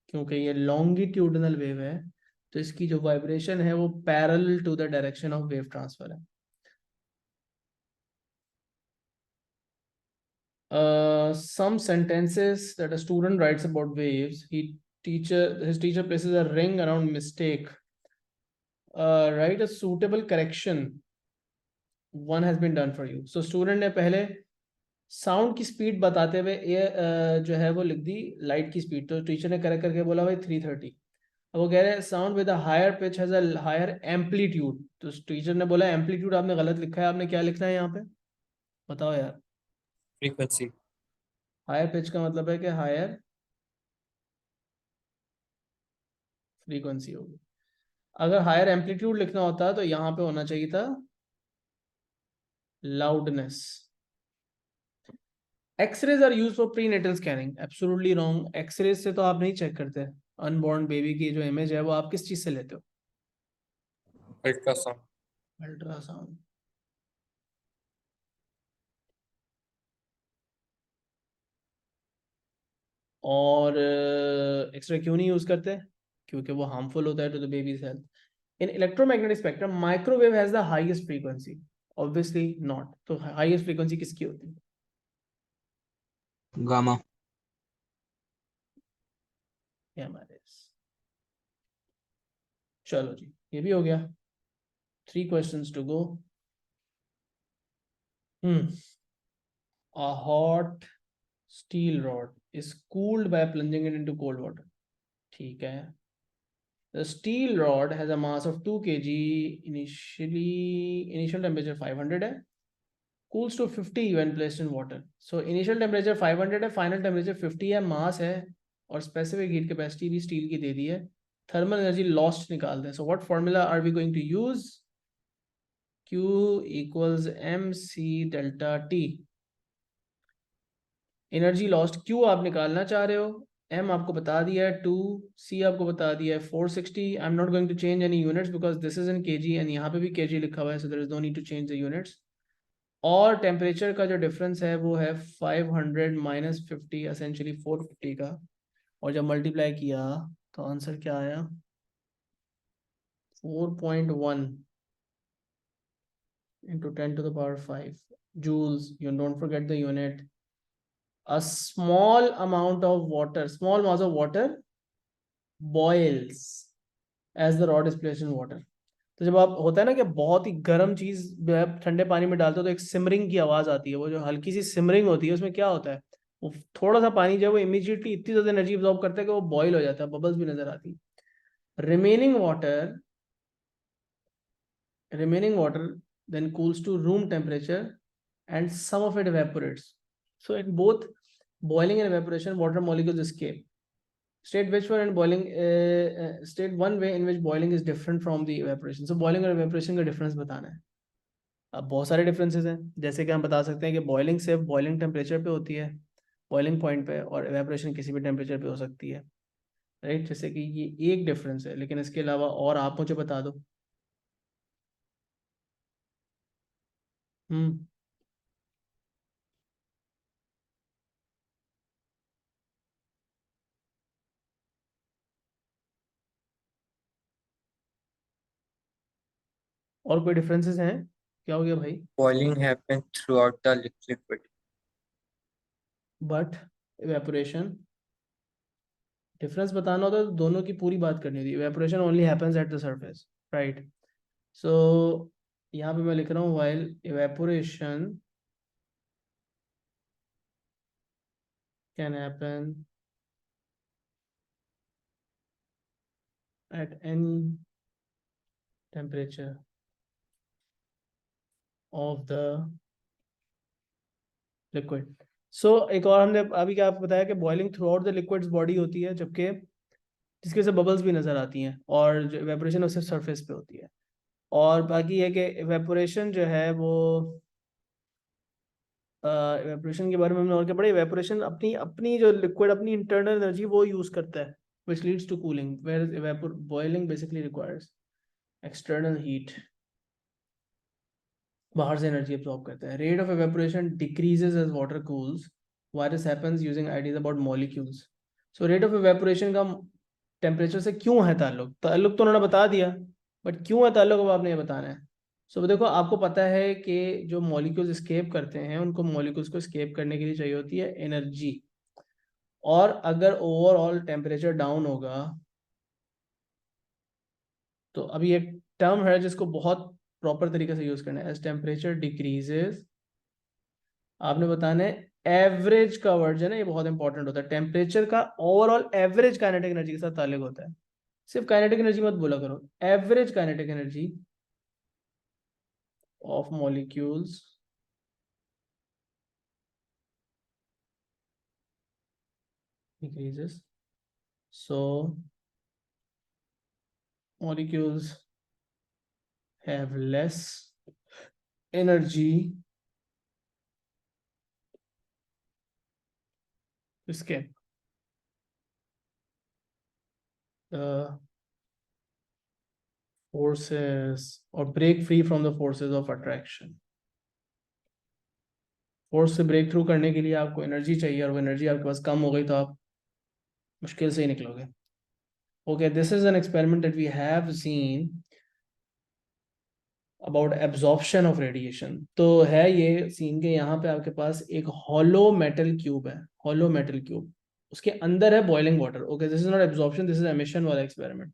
क्योंकि ये longitudinal wave है, तो इसकी जो vibration है वो parallel to the direction of wave transfer है। Some sentences that a student writes about waves, his teacher places a ring around mistake. Write a suitable correction, one has been done for you. So student ने पहले sound की speed बताते हुए जो है वो लिख दी लाइट की स्पीड, तो टीचर ने करेक्ट करके बोला भाई 330। अब वो कह रहे हैं sound with a higher pitch has a higher amplitude, तो टीचर ने बोला एम्पलीट्यूड आपने गलत लिखा है, आपने क्या लिखना है यहाँ पे बताओ यार। फ्रीक्वेंसी। हायर पिच का मतलब है कि हायर फ्रीक्वेंसी होगी। अगर हायर एम्पलीट्यूड लिखना होता तो यहाँ पे होना चाहिए था loudness. X rays are use for prenatal scanning, absolutely wrong. X rays से तो आप नहीं चेक करते, अनबॉर्न बेबी की जो इमेज है वो आप किस चीज से लेते हो? अल्ट्रासाउंड। अल्ट्रासाउंड। और एक्सरे क्यों नहीं यूज करते? क्योंकि वो हार्मफुल होता है to the baby's health. In electromagnetic spectrum microwave has the highest frequency, obviously not. तो हाईएस्ट फ्रीक्वेंसी किसकी होती है? गामा। ये हमारे। चलो जी, ये भी हो गया। 3 questions to go. A hot steel rod is cooled by plunging it into cold water. ठीक है। The steel rod has a mass of 2 kg. Initial temperature 500 है, cools to 50 when placed in water. So initial temperature 500 है, final temperature 50 है, mass है, और specific heat capacity भी steel की दे दी है। Thermal energy lost निकाल दें। So what formula are we going to use? Q equals mc delta T। Energy lost Q आप निकालना चाह रहे हो, एम आपको बता दिया है 2, सी आपको बता दिया है 460। I am not going to change any units because this is in KG and यहाँ पे भी केजी लिखा हुआ है, so there is no need to change the units. और टेम्परेचर का जो डिफरेंस है वो है 500 माइनस 50, असेंशली 450 का। और जब मल्टीप्लाई किया तो आंसर क्या आया? 4.1 into 10⁵ joules. You don't forget the unit. A small amount of water, small mass of water boils as the rod is placed in water। तो जब आप होता है ना कि बहुत ही गर्म चीज जो है ठंडे पानी में डालते हो तो एक सिमरिंग की आवाज आती है, वो जो हल्की सी सिमरिंग होती है उसमें क्या होता है, वो थोड़ा सा पानी जो है वो इमीडिएटली इतनी ज्यादा एनर्जी अब्सॉर्ब करता है कि वो बॉईल हो जाता है, बबल्स भी नजर आती है। Remaining water then cools to room temperature and some of it evaporates. So in both boiling and evaporation, water molecules escape. State which one in boiling, state one way in which boiling is different from the evaporation. So boiling और evaporation का difference बताना है। अब बहुत सारे differences हैं, जैसे कि हम बता सकते हैं कि boiling सिर्फ boiling temperature पे होती है, boiling point पे, और evaporation किसी भी temperature पे हो सकती है, राइट? जैसे कि ये एक difference है, लेकिन इसके अलावा और आप मुझे बता दो। हम्म और कोई differences हैं? क्या हो गया भाई? Boiling happens throughout the liquid. But evaporation, difference बताना होता है तो दोनों की पूरी बात करनी होती है। evaporation only happens at the surface, right? So यहाँ पे मैं लिख रहा हूँ while evaporation can happen at any temperature of the liquid। So एक और हमने अभी क्या आपको बताया कि boiling through out the liquids body होती है, जबकि जिसके से बबल्स भी नजर आती हैं, और जो evaporation है सिर्फ सरफेस पे होती है। और बाकी है कि evaporation जो है वो इवेपोरेशन के बारे में हमने और क्या पढ़ा? इवेपोरेशन अपनी अपनी जो लिक्विड अपनी इंटरनल एनर्जी वो यूज करता है, which leads to cooling, whereas boiling basically requires external heat, बाहर से एनर्जी absorb करता है। Rate of evaporation decreases as water cools, why this happens using ideas about molecules। so rate of evaporation का temperature से क्यों है ताल्लुक? ताल्लुक तो उन्होंने बता दिया, बट क्यों है ताल्लुक अब आपने ये बताना है। सो देखो, आपको पता है कि जो मॉलिक्यूल्स स्केप करते हैं उनको मॉलिक्यूल्स को स्केप करने के लिए चाहिए होती है एनर्जी, और अगर ओवरऑल टेम्परेचर डाउन होगा तो अभी एक टर्म है जिसको बहुत प्रॉपर तरीके से यूज करना है, एज टेम्परेचर डिक्रीजेस आपने बताना है एवरेज का वर्ड जो है ना, ये बहुत इंपॉर्टेंट होता है। टेम्परेचर का ओवरऑल एवरेज काइनेटिक एनर्जी के साथ ताल्लुक होता है। सिर्फ काइनेटिक एनर्जी मत बोला करो, average kinetic energy of molecules increases, so molecules have less energy to escape the forces or break free from the forces of attraction. Force से ब्रेक थ्रू करने के लिए आपको एनर्जी चाहिए, और वो एनर्जी आपके पास कम हो गई तो आप मुश्किल से ही निकलोगे। Okay, this is an experiment that we have seen about absorption of radiation. तो है ये सीन के यहाँ पे आपके पास एक हॉलो मेटल क्यूब है, हॉलो मेटल क्यूब, उसके अंदर है boiling water. Okay, this is not absorption, this is emission वाला experiment.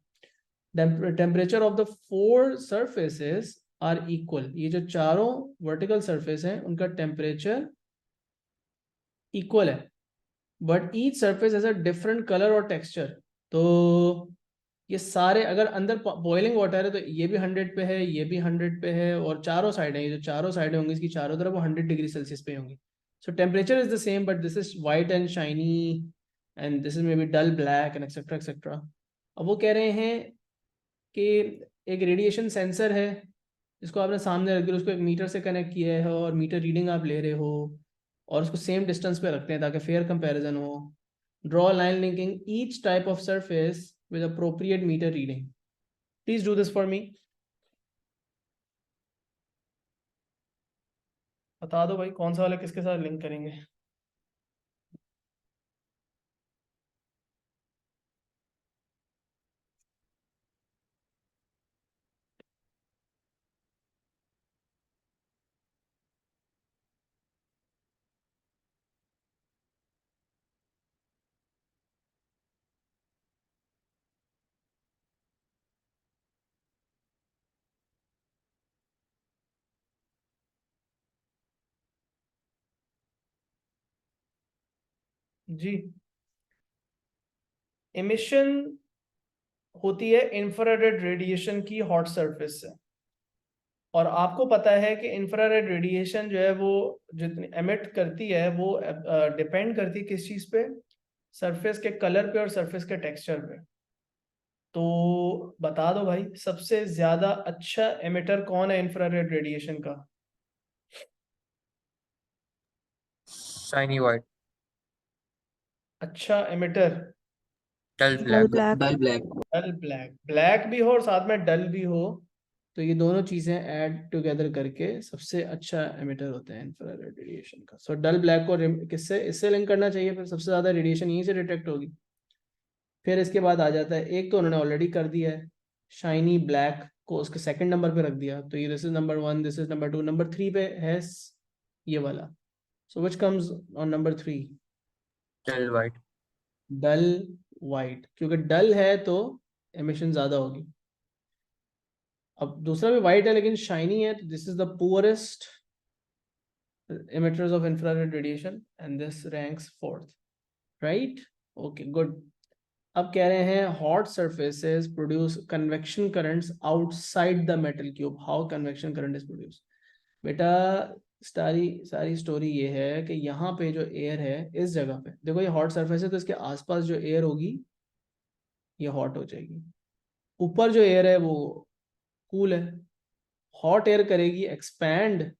Temperature of the 4 surfaces are equal. ये जो चारों वर्टिकल सरफेस हैं उनका टेम्परेचर इक्वल है, but each surface has a different colour और टेक्सचर। तो ये सारे, अगर अंदर बॉइलिंग वाटर है तो ये भी 100 पे है, ये भी 100 पे है, और चारों साइड है, ये जो चारों साइड होंगी इसकी चारों तरफ वो 100 डिग्री सेल्सियस पे होंगी। So temperature is the same, but this is white and shiny, and this is maybe dull black and etcetera etcetera. अब वो कह रहे हैं कि एक रेडिएशन सेंसर है, जिसको आपने सामने रख दिया, उसको एक मीटर से कनेक्ट किया है और मीटर रीडिंग आप ले रहे हो, और उसको सेम डिस्टेंस पे रखते हैं ताकि फेयर कंपैरिजन हो। Draw line linking each type of surface with appropriate meter reading. Please do this for me. बता दो भाई कौन सा वाला किसके साथ लिंक करेंगे। जी, एमिशन होती है इंफ्रारेड रेडिएशन की हॉट सरफेस से, और आपको पता है कि इंफ्रारेड रेडिएशन जो है वो जितनी एमिट करती है वो डिपेंड करती है किस चीज़ पे, सरफेस के कलर पे और सरफेस के टेक्सचर पे। तो बता दो भाई सबसे ज्यादा अच्छा एमिटर कौन है इंफ्रारेड रेडिएशन का। Shiny white. अच्छा एमिटर, डल डल ब्लैक। ब्लैक। डल ब्लैक। डल ब्लैक, ब्लैक भी हो और साथ में डल भी हो, तो ये दोनों चीजें ऐड टुगेदर करके सबसे अच्छा एमिटर होते हैं इंफ्रारेड रेडिएशन का। सो डल ब्लैक को किससे, इससे लिंक करना चाहिए, फिर सबसे ज्यादा रेडिएशन यहीं से डिटेक्ट होगी। फिर इसके बाद आ जाता है, एक तो उन्होंने ऑलरेडी कर दिया है, शाइनी ब्लैक को उसके सेकंड नंबर पे रख दिया, तो ये this is number 1, this is number 2, number 3 पे है ये वाला। So which comes on number 3? Dull white. Dull white, क्योंकि डल है तो एमिशन ज्यादा होगी। अब दूसरा भी वाइट है लेकिन शाइनी है, तो this is the poorest emitters of infrared radiation and this ranks 4th, right? Okay, good. अब कह रहे हैं hot surfaces produce convection currents outside the metal cube. How convection current is produced? बेटा सारी सारी स्टोरी ये है कि यहाँ पे जो एयर है इस जगह पे देखो, ये हॉट सरफेस है तो इसके आसपास जो एयर होगी ये हॉट हो जाएगी, ऊपर जो एयर है वो कूल है। हॉट एयर करेगी एक्सपैंड,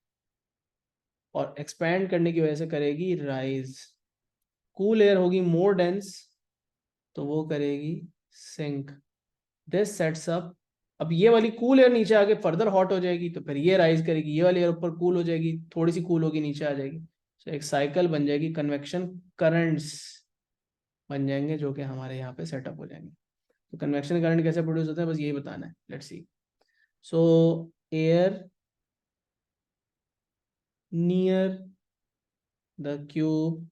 और एक्सपैंड करने की वजह से करेगी राइज। कूल एयर होगी मोर डेंस, तो वो करेगी सिंक। This sets up. अब ये वाली कूल एयर नीचे आके फर्दर हॉट हो जाएगी, तो फिर ये राइज करेगी, ये वाली एयर ऊपर कूल हो जाएगी, थोड़ी सी कूल होगी नीचे आ जाएगी, तो एक साइकिल बन जाएगी, कन्वेक्शन करंट्स बन जाएंगे जो कि हमारे यहाँ पे सेटअप हो जाएंगे। तो कन्वेक्शन करंट कैसे प्रोड्यूस होता है बस यही बताना है, let's see. So air near the cube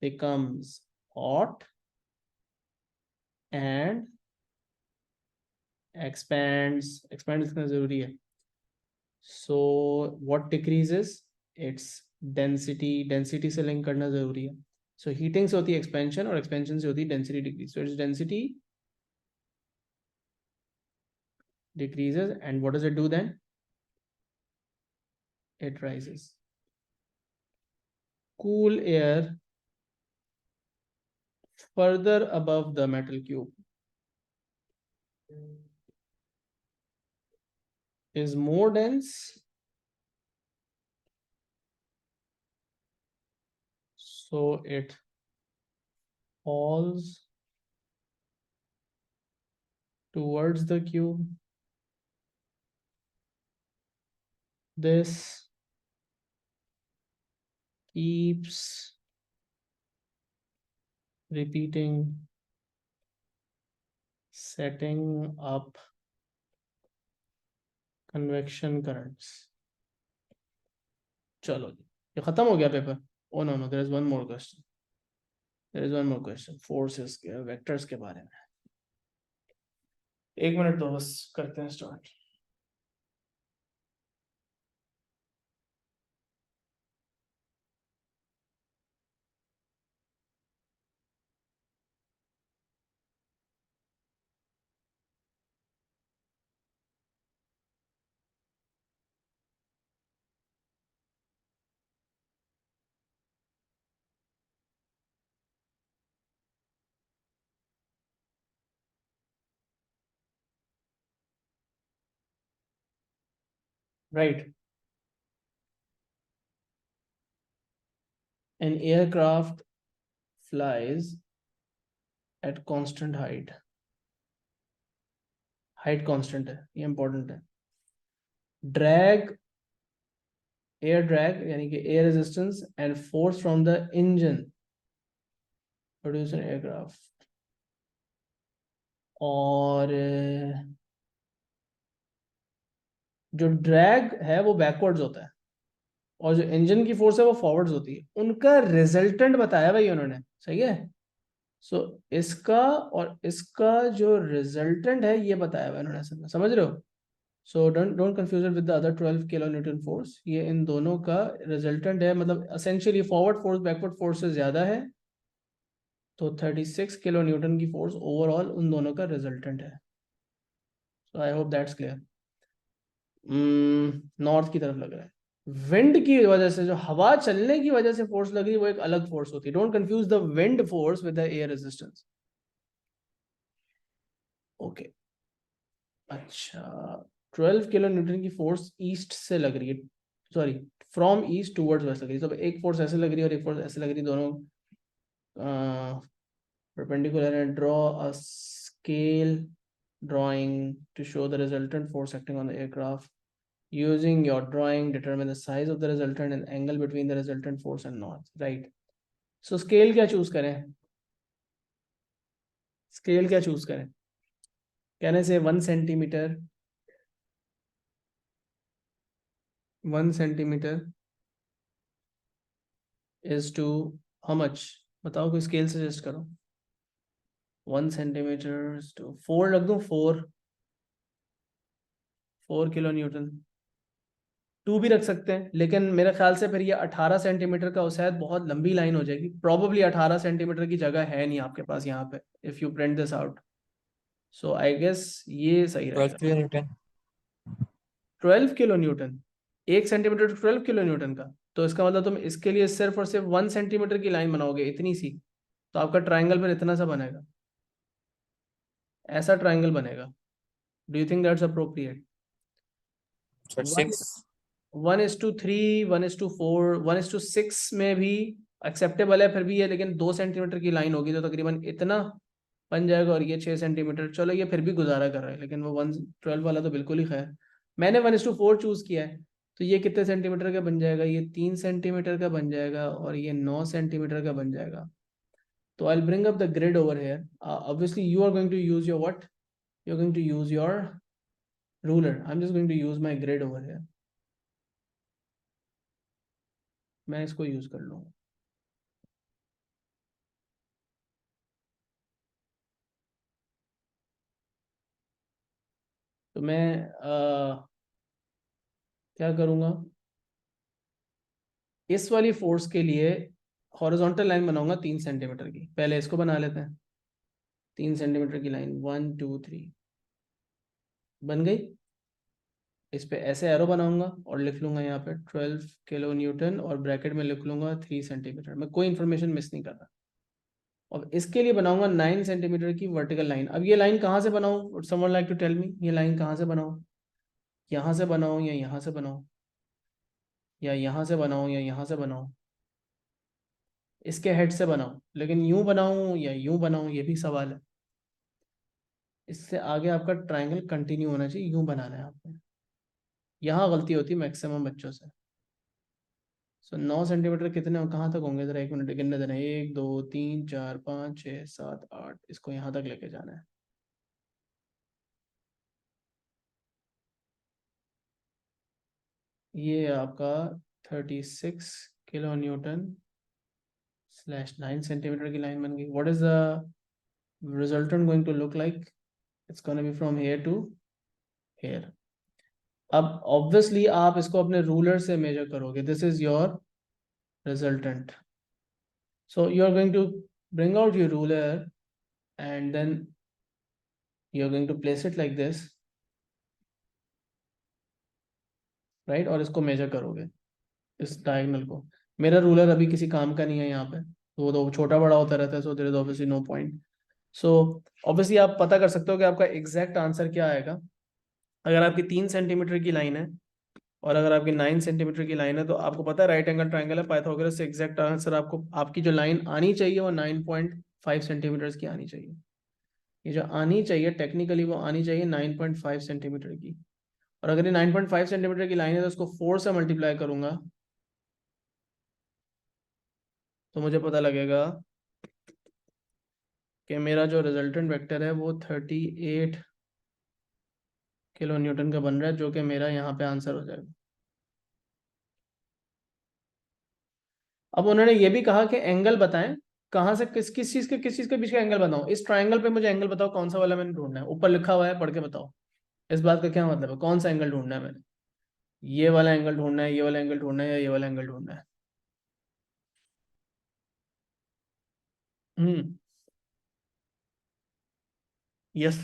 becomes hot and expands, expand इसका जरूरी है। So what decreases? Its density, density से लिंक करना जरूरी है. सो हीटिंग से होती है एक्सपेंशन और एक्सपेंशन से होती है density decrease. So its density decreases, and what does it do then? It rises. Cool air further above the metal cube is more dense, so it falls towards the cube. This keeps repeating, setting up convection currents. चलो जी, ये खत्म हो गया paper. Oh no no, there is one more question. There is one more question forces के, vectors के बारे में. 1 minute दो बस, करते हैं start. Right. An aircraft flies at constant height. Height constant है, ये इंपॉर्टेंट है. ड्रैग, एयर ड्रैग यानी कि air resistance and force from the engine produce an aircraft. और जो ड्रैग है वो बैकवर्ड्स होता है और जो इंजन की फोर्स है वो फॉरवर्ड्स होती है. उनका रिजल्टेंट बताया भाई उन्होंने. सही है. सो इसका और इसका जो रिजल्टेंट है ये बताया हुआ इन्होंने. समझ रहे हो? So don't confuse it with the other 12 kilo newton force. ये इन दोनों का रिजल्टेंट है, मतलब essentially forward force backward force से ज्यादा है. तो 36 किलो न्यूटन की फोर्स ओवरऑल उन दोनों का रिजल्टेंट है. So I hope that's clear. North की तरफ लग रहा है. विंड की वजह से, जो हवा चलने की वजह से फोर्स लग रही है वो एक अलग फोर्स होती है. Don't confuse the wind force with the air resistance. Okay. अच्छा, 12 किलो न्यूटन की फोर्स ईस्ट से लग रही है, sorry from east towards west लग रही है. तो एक फोर्स ऐसे लग रही है और एक फोर्स ऐसे लग रही है, दोनों परपेंडिकुलर है. Draw a scale drawing to show the resultant force acting on the aircraft. Using your drawing, determine the size of the resultant and angle between the resultant force and north. Right. So scale क्या choose करें? Scale क्या choose करें? कहने से 1 centimetre, 1 centimetre is to how much? बताओ, कोई scale suggest करो. 1 centimetre to 4 रख दूं. 4 किलो न्यूटन. 2 भी रख सकते हैं, लेकिन मेरे ख्याल से फिर ये 18 सेंटीमीटर का शायद बहुत लंबी लाइन हो जाएगी. प्रॉबली 18 सेंटीमीटर की जगह है नहीं आपके पास यहाँ पे, if you print this out. So I guess ये सही 12 रहेगा. Kilo newton. 12 kilo newton. 1 centimetre 12 kilo newton का. तो इसका मतलब तुम इसके लिए सिर्फ और सिर्फ 1 सेंटीमीटर की लाइन बनाओगे, इतनी सी. तो आपका ट्राइंगल फिर इतना सा बनेगा, ऐसा ट्राइंगल बनेगा. Do you think that's appropriate? 6. 1:3, 1:4, 1:6 में भी एक्सेप्टेबल है फिर भी ये, लेकिन 2 सेंटीमीटर की लाइन होगी तो तकरीबन इतना बन जाएगा. और ये 6 सेंटीमीटर, चलो ये फिर भी गुजारा कर रहा है, लेकिन वो 112 वाला तो बिल्कुल ही खैर. मैंने 1:4 चूज किया है. तो ये कितने सेंटीमीटर का बन जाएगा? ये 3 सेंटीमीटर का बन जाएगा और ये 9 सेंटीमीटर का बन जाएगा. तो I bring up the grid over here. Obviously you are going to use your what, you are going to use your ruler. I am just going to use my grid over here. मैं इसको use कर लूँगा. तो मैं क्या करूँगा, इस वाली फोर्स के लिए हॉरिजॉन्टल लाइन बनाऊंगा 3 सेंटीमीटर की। पहले इसको बना लेते हैं। 3 सेंटीमीटर की लाइन 1 2 3 बन गई। इस पे ऐसे एरो बनाऊंगा और लिख लूंगा यहाँ पे 12 किलो न्यूटन और ब्रैकेट में लिख लूंगा 3 सेंटीमीटर। मैं कोई इन्फॉर्मेशन मिस नहीं कर रहा। और इसके लिए बनाऊंगा 9 सेंटीमीटर की वर्टिकल लाइन। अब ये लाइन कहाँ से बनाऊं? Someone like to tell me, ये लाइन कहाँ से बनाऊं? यहाँ से बनाऊं या यहाँ से बनाऊं, या यहाँ से बनाऊं या यहाँ से बनाऊं? इसके हेड से बनाऊं, लेकिन यूं बनाऊं या यूं बनाऊं ये भी सवाल है। इससे आगे आपका ट्रायंगल कंटिन्यू होना चाहिए, यूं बनाना है आपने। यहाँ गलती होती है मैक्सिमम बच्चों से। सो 9 सेंटीमीटर कितने कहाँ तक होंगे? जरा 1 मिनट गिनने देना। 1 2 3 4 5 6 7 8, इसको यहाँ तक लेके जाना है। ये आपका 36 किलो न्यूटन स्लैश 9 सेंटीमीटर की लाइन बन गई। What is the resultant going to look like? It's gonna be from here to here. अब ऑब्वियसली आप इसको अपने रूलर से मेजर करोगे। This is your resultant. So you are going to bring out your ruler and then you are going to place it like this, right? और इसको major करोगे इस डायगोनल को। मेरा रूलर अभी किसी काम का नहीं है यहाँ पे, तो छोटा बड़ा होता रहता है। So there is obviously no point. So obviously आप पता कर सकते हो कि आपका एग्जैक्ट आंसर क्या आएगा। अगर आपकी 3 सेंटीमीटर की लाइन है और अगर आपकी 9 सेंटीमीटर की लाइन है, तो आपको पता है राइट एंगल ट्राइंगल है, पाइथागोरस से एग्जैक्ट आंसर आपको, आपकी जो लाइन आनी चाहिए वो 9.5 सेंटीमीटर की आनी चाहिए। ये जो आनी चाहिए टेक्निकली वो आनी चाहिए 9.5 सेंटीमीटर की। और अगर ये 9.5 सेंटीमीटर की लाइन है तो उसको 4 से मल्टीप्लाई करूंगा तो मुझे पता लगेगा कि मेरा जो रिजल्टेंट वेक्टर है वो 38 किलो न्यूटन का बन रहा है, जो कि मेरा यहाँ पे आंसर हो जाएगा। अब उन्होंने ये भी कहा कि एंगल बताएं कहाँ से किस चीज के बीच का एंगल बताऊं। इस ट्राइंगल पे मुझे एंगल बताओ कौन सा वाला मैंने ढूंढना है। ऊपर लिखा हुआ है, पढ़ के बताओ। इस बात का क्या मतलब है? कौन सा एंगल ढूंढना है मैंने? ये वाला एंगल ढूंढना है, ये वाला एंगल ढूंढना है, या ये वाला एंगल ढूंढना है? हम्म। यस।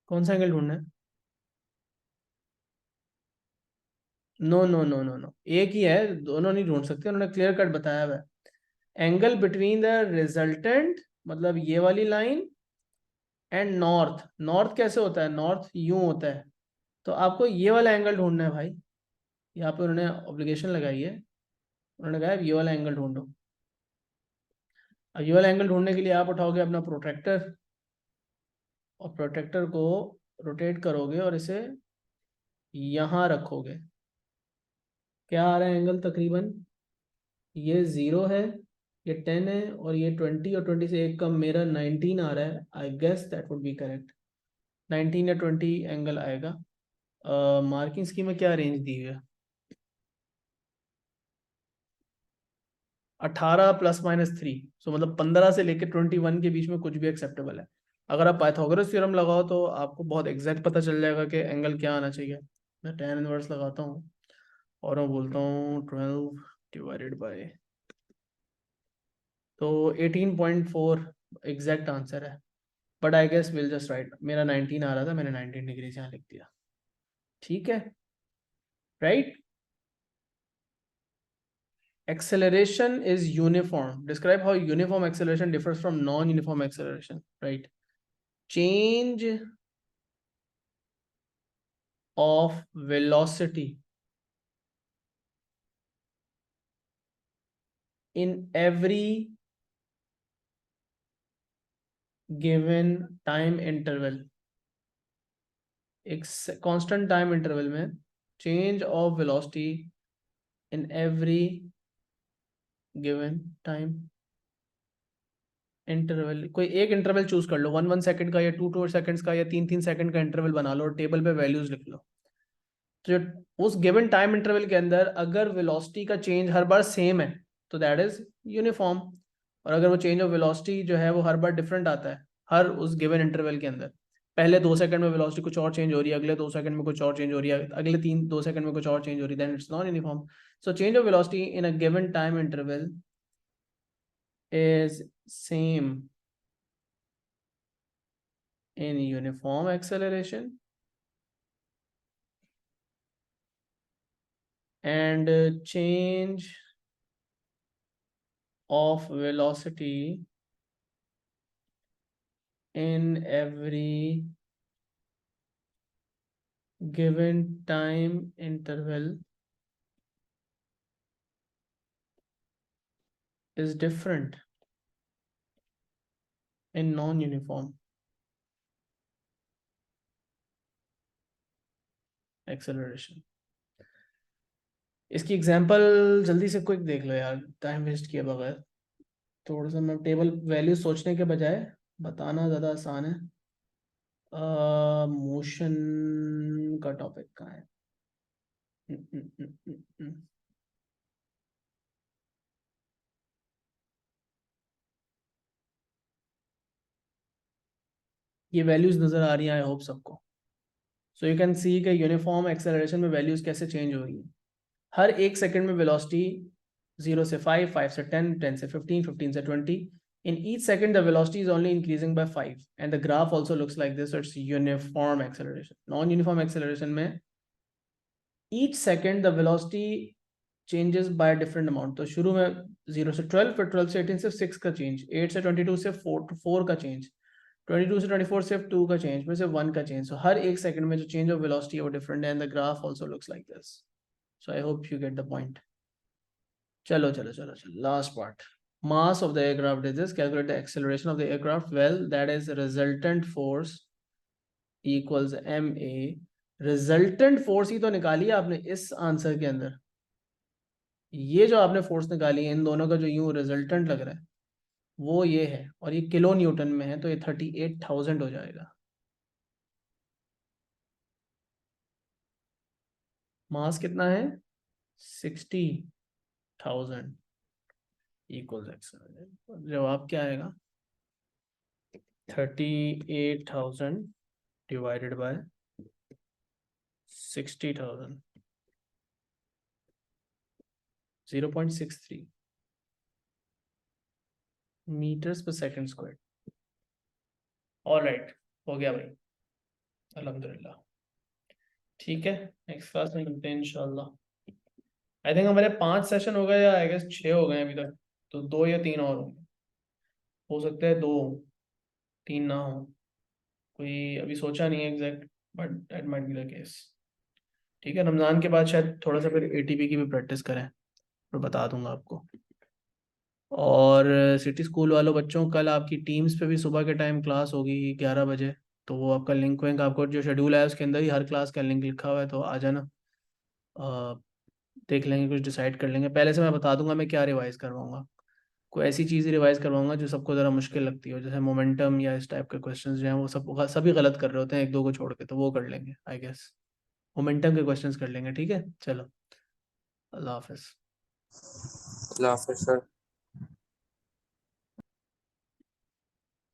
कौन सा एंगल ढूंढना है? No no no no no, एक ही है, दोनों नहीं ढूंढ सकते। उन्होंने क्लियर कट बताया हुआ है। एंगल बिटवीन द रिजल्टेंट, मतलब ये वाली लाइन, एंड नॉर्थ। नॉर्थ कैसे होता है? नॉर्थ यूं होता है। तो आपको ये वाला एंगल ढूंढना है भाई। यहाँ पे उन्होंने ऑब्लिगेशन लगाई है, उन्होंने कहा ये वाला एंगल ढूंढो। अब ये वाला एंगल ढूंढने के लिए आप उठाओगे अपना प्रोट्रैक्टर और प्रोट्रैक्टर को रोटेट करोगे और इसे यहाँ रखोगे। क्या आ रहा है एंगल तकरीबन? ये 0 है, ये 10 है, और ये 20, और 20 से एक कम मेरा 19 आ रहा है। I guess that would be correct. 19 या 20 एंगल आएगा। मार्किंग स्कीम में क्या रेंज दी हुई है? 18 ±3। सो मतलब 15 से लेकर 21 के बीच में कुछ भी एक्सेप्टेबल है। अगर आप पाइथागोरस थ्योरम लगाओ तो आपको बहुत एग्जैक्ट पता चल जाएगा कि एंगल क्या आना चाहिए। मैं tan इनवर्स लगाता हूँ और मैं बोलता हूँ 12 डिवाइडेड बाय, तो 18.4 एग्जैक्ट आंसर है। But I guess will just write, मेरा 19 आ रहा था, मैंने 19 डिग्री यहाँ लिख दिया। ठीक है, right. Acceleration is uniform. Describe how uniform acceleration differs from non-uniform acceleration. Right. Change of velocity in every given time interval. एक constant time interval में change of velocity in every given time interval. कोई एक interval choose कर लो, 1 1 second का या 2 2 seconds का या 3 3 second का इंटरवल बना लो और टेबल पे वैल्यूज लिख लो। तो उस गिवन टाइम इंटरवल के अंदर अगर वेलोसिटी का चेंज हर बार सेम है तो दैट इज यूनिफॉर्म। और अगर वो चेंज ऑफ वेलोसिटी जो है वो हर बार डिफरेंट आता है हर उस गिवन इंटरवल के अंदर, पहले 2 सेकंड में वेलोसिटी कुछ और चेंज हो रही है, अगले 2 सेकंड में कुछ और चेंज हो रही है, अगले 2 सेकंड में कुछ और चेंज हो रही है, then it's non uniform. So change of velocity in a given time interval is same in uniform acceleration and change of velocity in every given time interval is different in non-uniform acceleration. इसकी example जल्दी से quick देख लो यार, time waste किए बगैर. थोड़ा सा मैं टेबल वैल्यू सोचने के बजाय बताना ज़्यादा आसान है. मोशन का टॉपिक कहाँ है? हम्म, हम्म, हम्म, हम्म, हम्म. ये वैल्यूज नज़र आ रही हैं आई होप सबको. सो यू कैन सी कि यूनिफॉर्म एक्सेलरेशन में वैल्यूज कैसे चेंज हो रही हैं. हर 1 सेकंड में वेलोसिटी 0 से 5, 5 से 10, 10 से 15, 15 से 20. In each second, the velocity is only increasing by 5, and the graph also looks like this. So it's uniform acceleration. Non-uniform acceleration में each second the velocity changes by a different amount. तो शुरू में 0 से 12, फिर 12 से 18 सिर्फ 6 का change, 8 से 22 सिर्फ 4 का चेंज, 22 से 24 सिर्फ 2 का चेंज, फिर सिर्फ 1 का चेंज. सो हर 1 सेकंड में जो चेंज ऑफ वेलोसिटी है वो डिफरेंट है, and the graph also looks like this. So I hope you get the point. चलो चलो चलो चलो, last part. Mass of the aircraft is this. Calculate the acceleration of the aircraft. Well, that is resultant force equals ma. Resultant force ही तो निकाली है आपने इस answer के अंदर. ये जो आपने फोर्स निकाली है इन दोनों का जो यूं रिजल्टेंट लग रहा है वो ये है, और ये किलो न्यूटन में है, तो ये 38,000 हो जाएगा. मास कितना है? 60,000 इक्वल्स एक्सेलरेशन. जवाब क्या आएगा? 38,000 डिवाइडेड बाय 60,000, 0.63 मीटर्स पर सेकंड स्क्वायर. ऑलराइट, हो गया भाई, अल्हम्दुलिल्लाह. ठीक है, नेक्स्ट क्लास में मिलते हैं इंशाल्लाह. आई थिंक हमारे 5 सेशन हो गए, या आई गेस 6 हो गए अभी तक, तो 2 या 3 और होंगे. हो सकता है 2, 3 ना हो, कोई अभी सोचा नहीं है exact, but that might be the case. ठीक है, रमज़ान के बाद शायद थोड़ा सा फिर एटीपी की भी प्रैक्टिस करें, फिर बता दूंगा आपको. और सिटी स्कूल वालों बच्चों, कल आपकी टीम्स पे भी सुबह के टाइम क्लास होगी 11 बजे. तो वो आपका लिंक विंक, आपको जो शेड्यूल है उसके अंदर ही हर क्लास का लिंक लिखा हुआ है, तो आ जाना. अ, देख लेंगे, कुछ डिसाइड कर लेंगे. पहले से मैं बता दूंगा मैं क्या रिवाइज करवाऊंगा. कोई ऐसी चीज़ रिवाइज करवाऊंगा जो सबको ज़रा मुश्किल लगती हो, जैसे मोमेंटम या इस टाइप के क्वेश्चंस जो हैं वो सब सभी गलत कर रहे होते हैं, एक दो को छोड़ के, तो वो कर लेंगे आई गेस. मोमेंटम के क्वेश्चंस कर लेंगे. ठीक है, चलो, अल्लाह हाफिज़. अल्लाह हाफ़िज़ सर.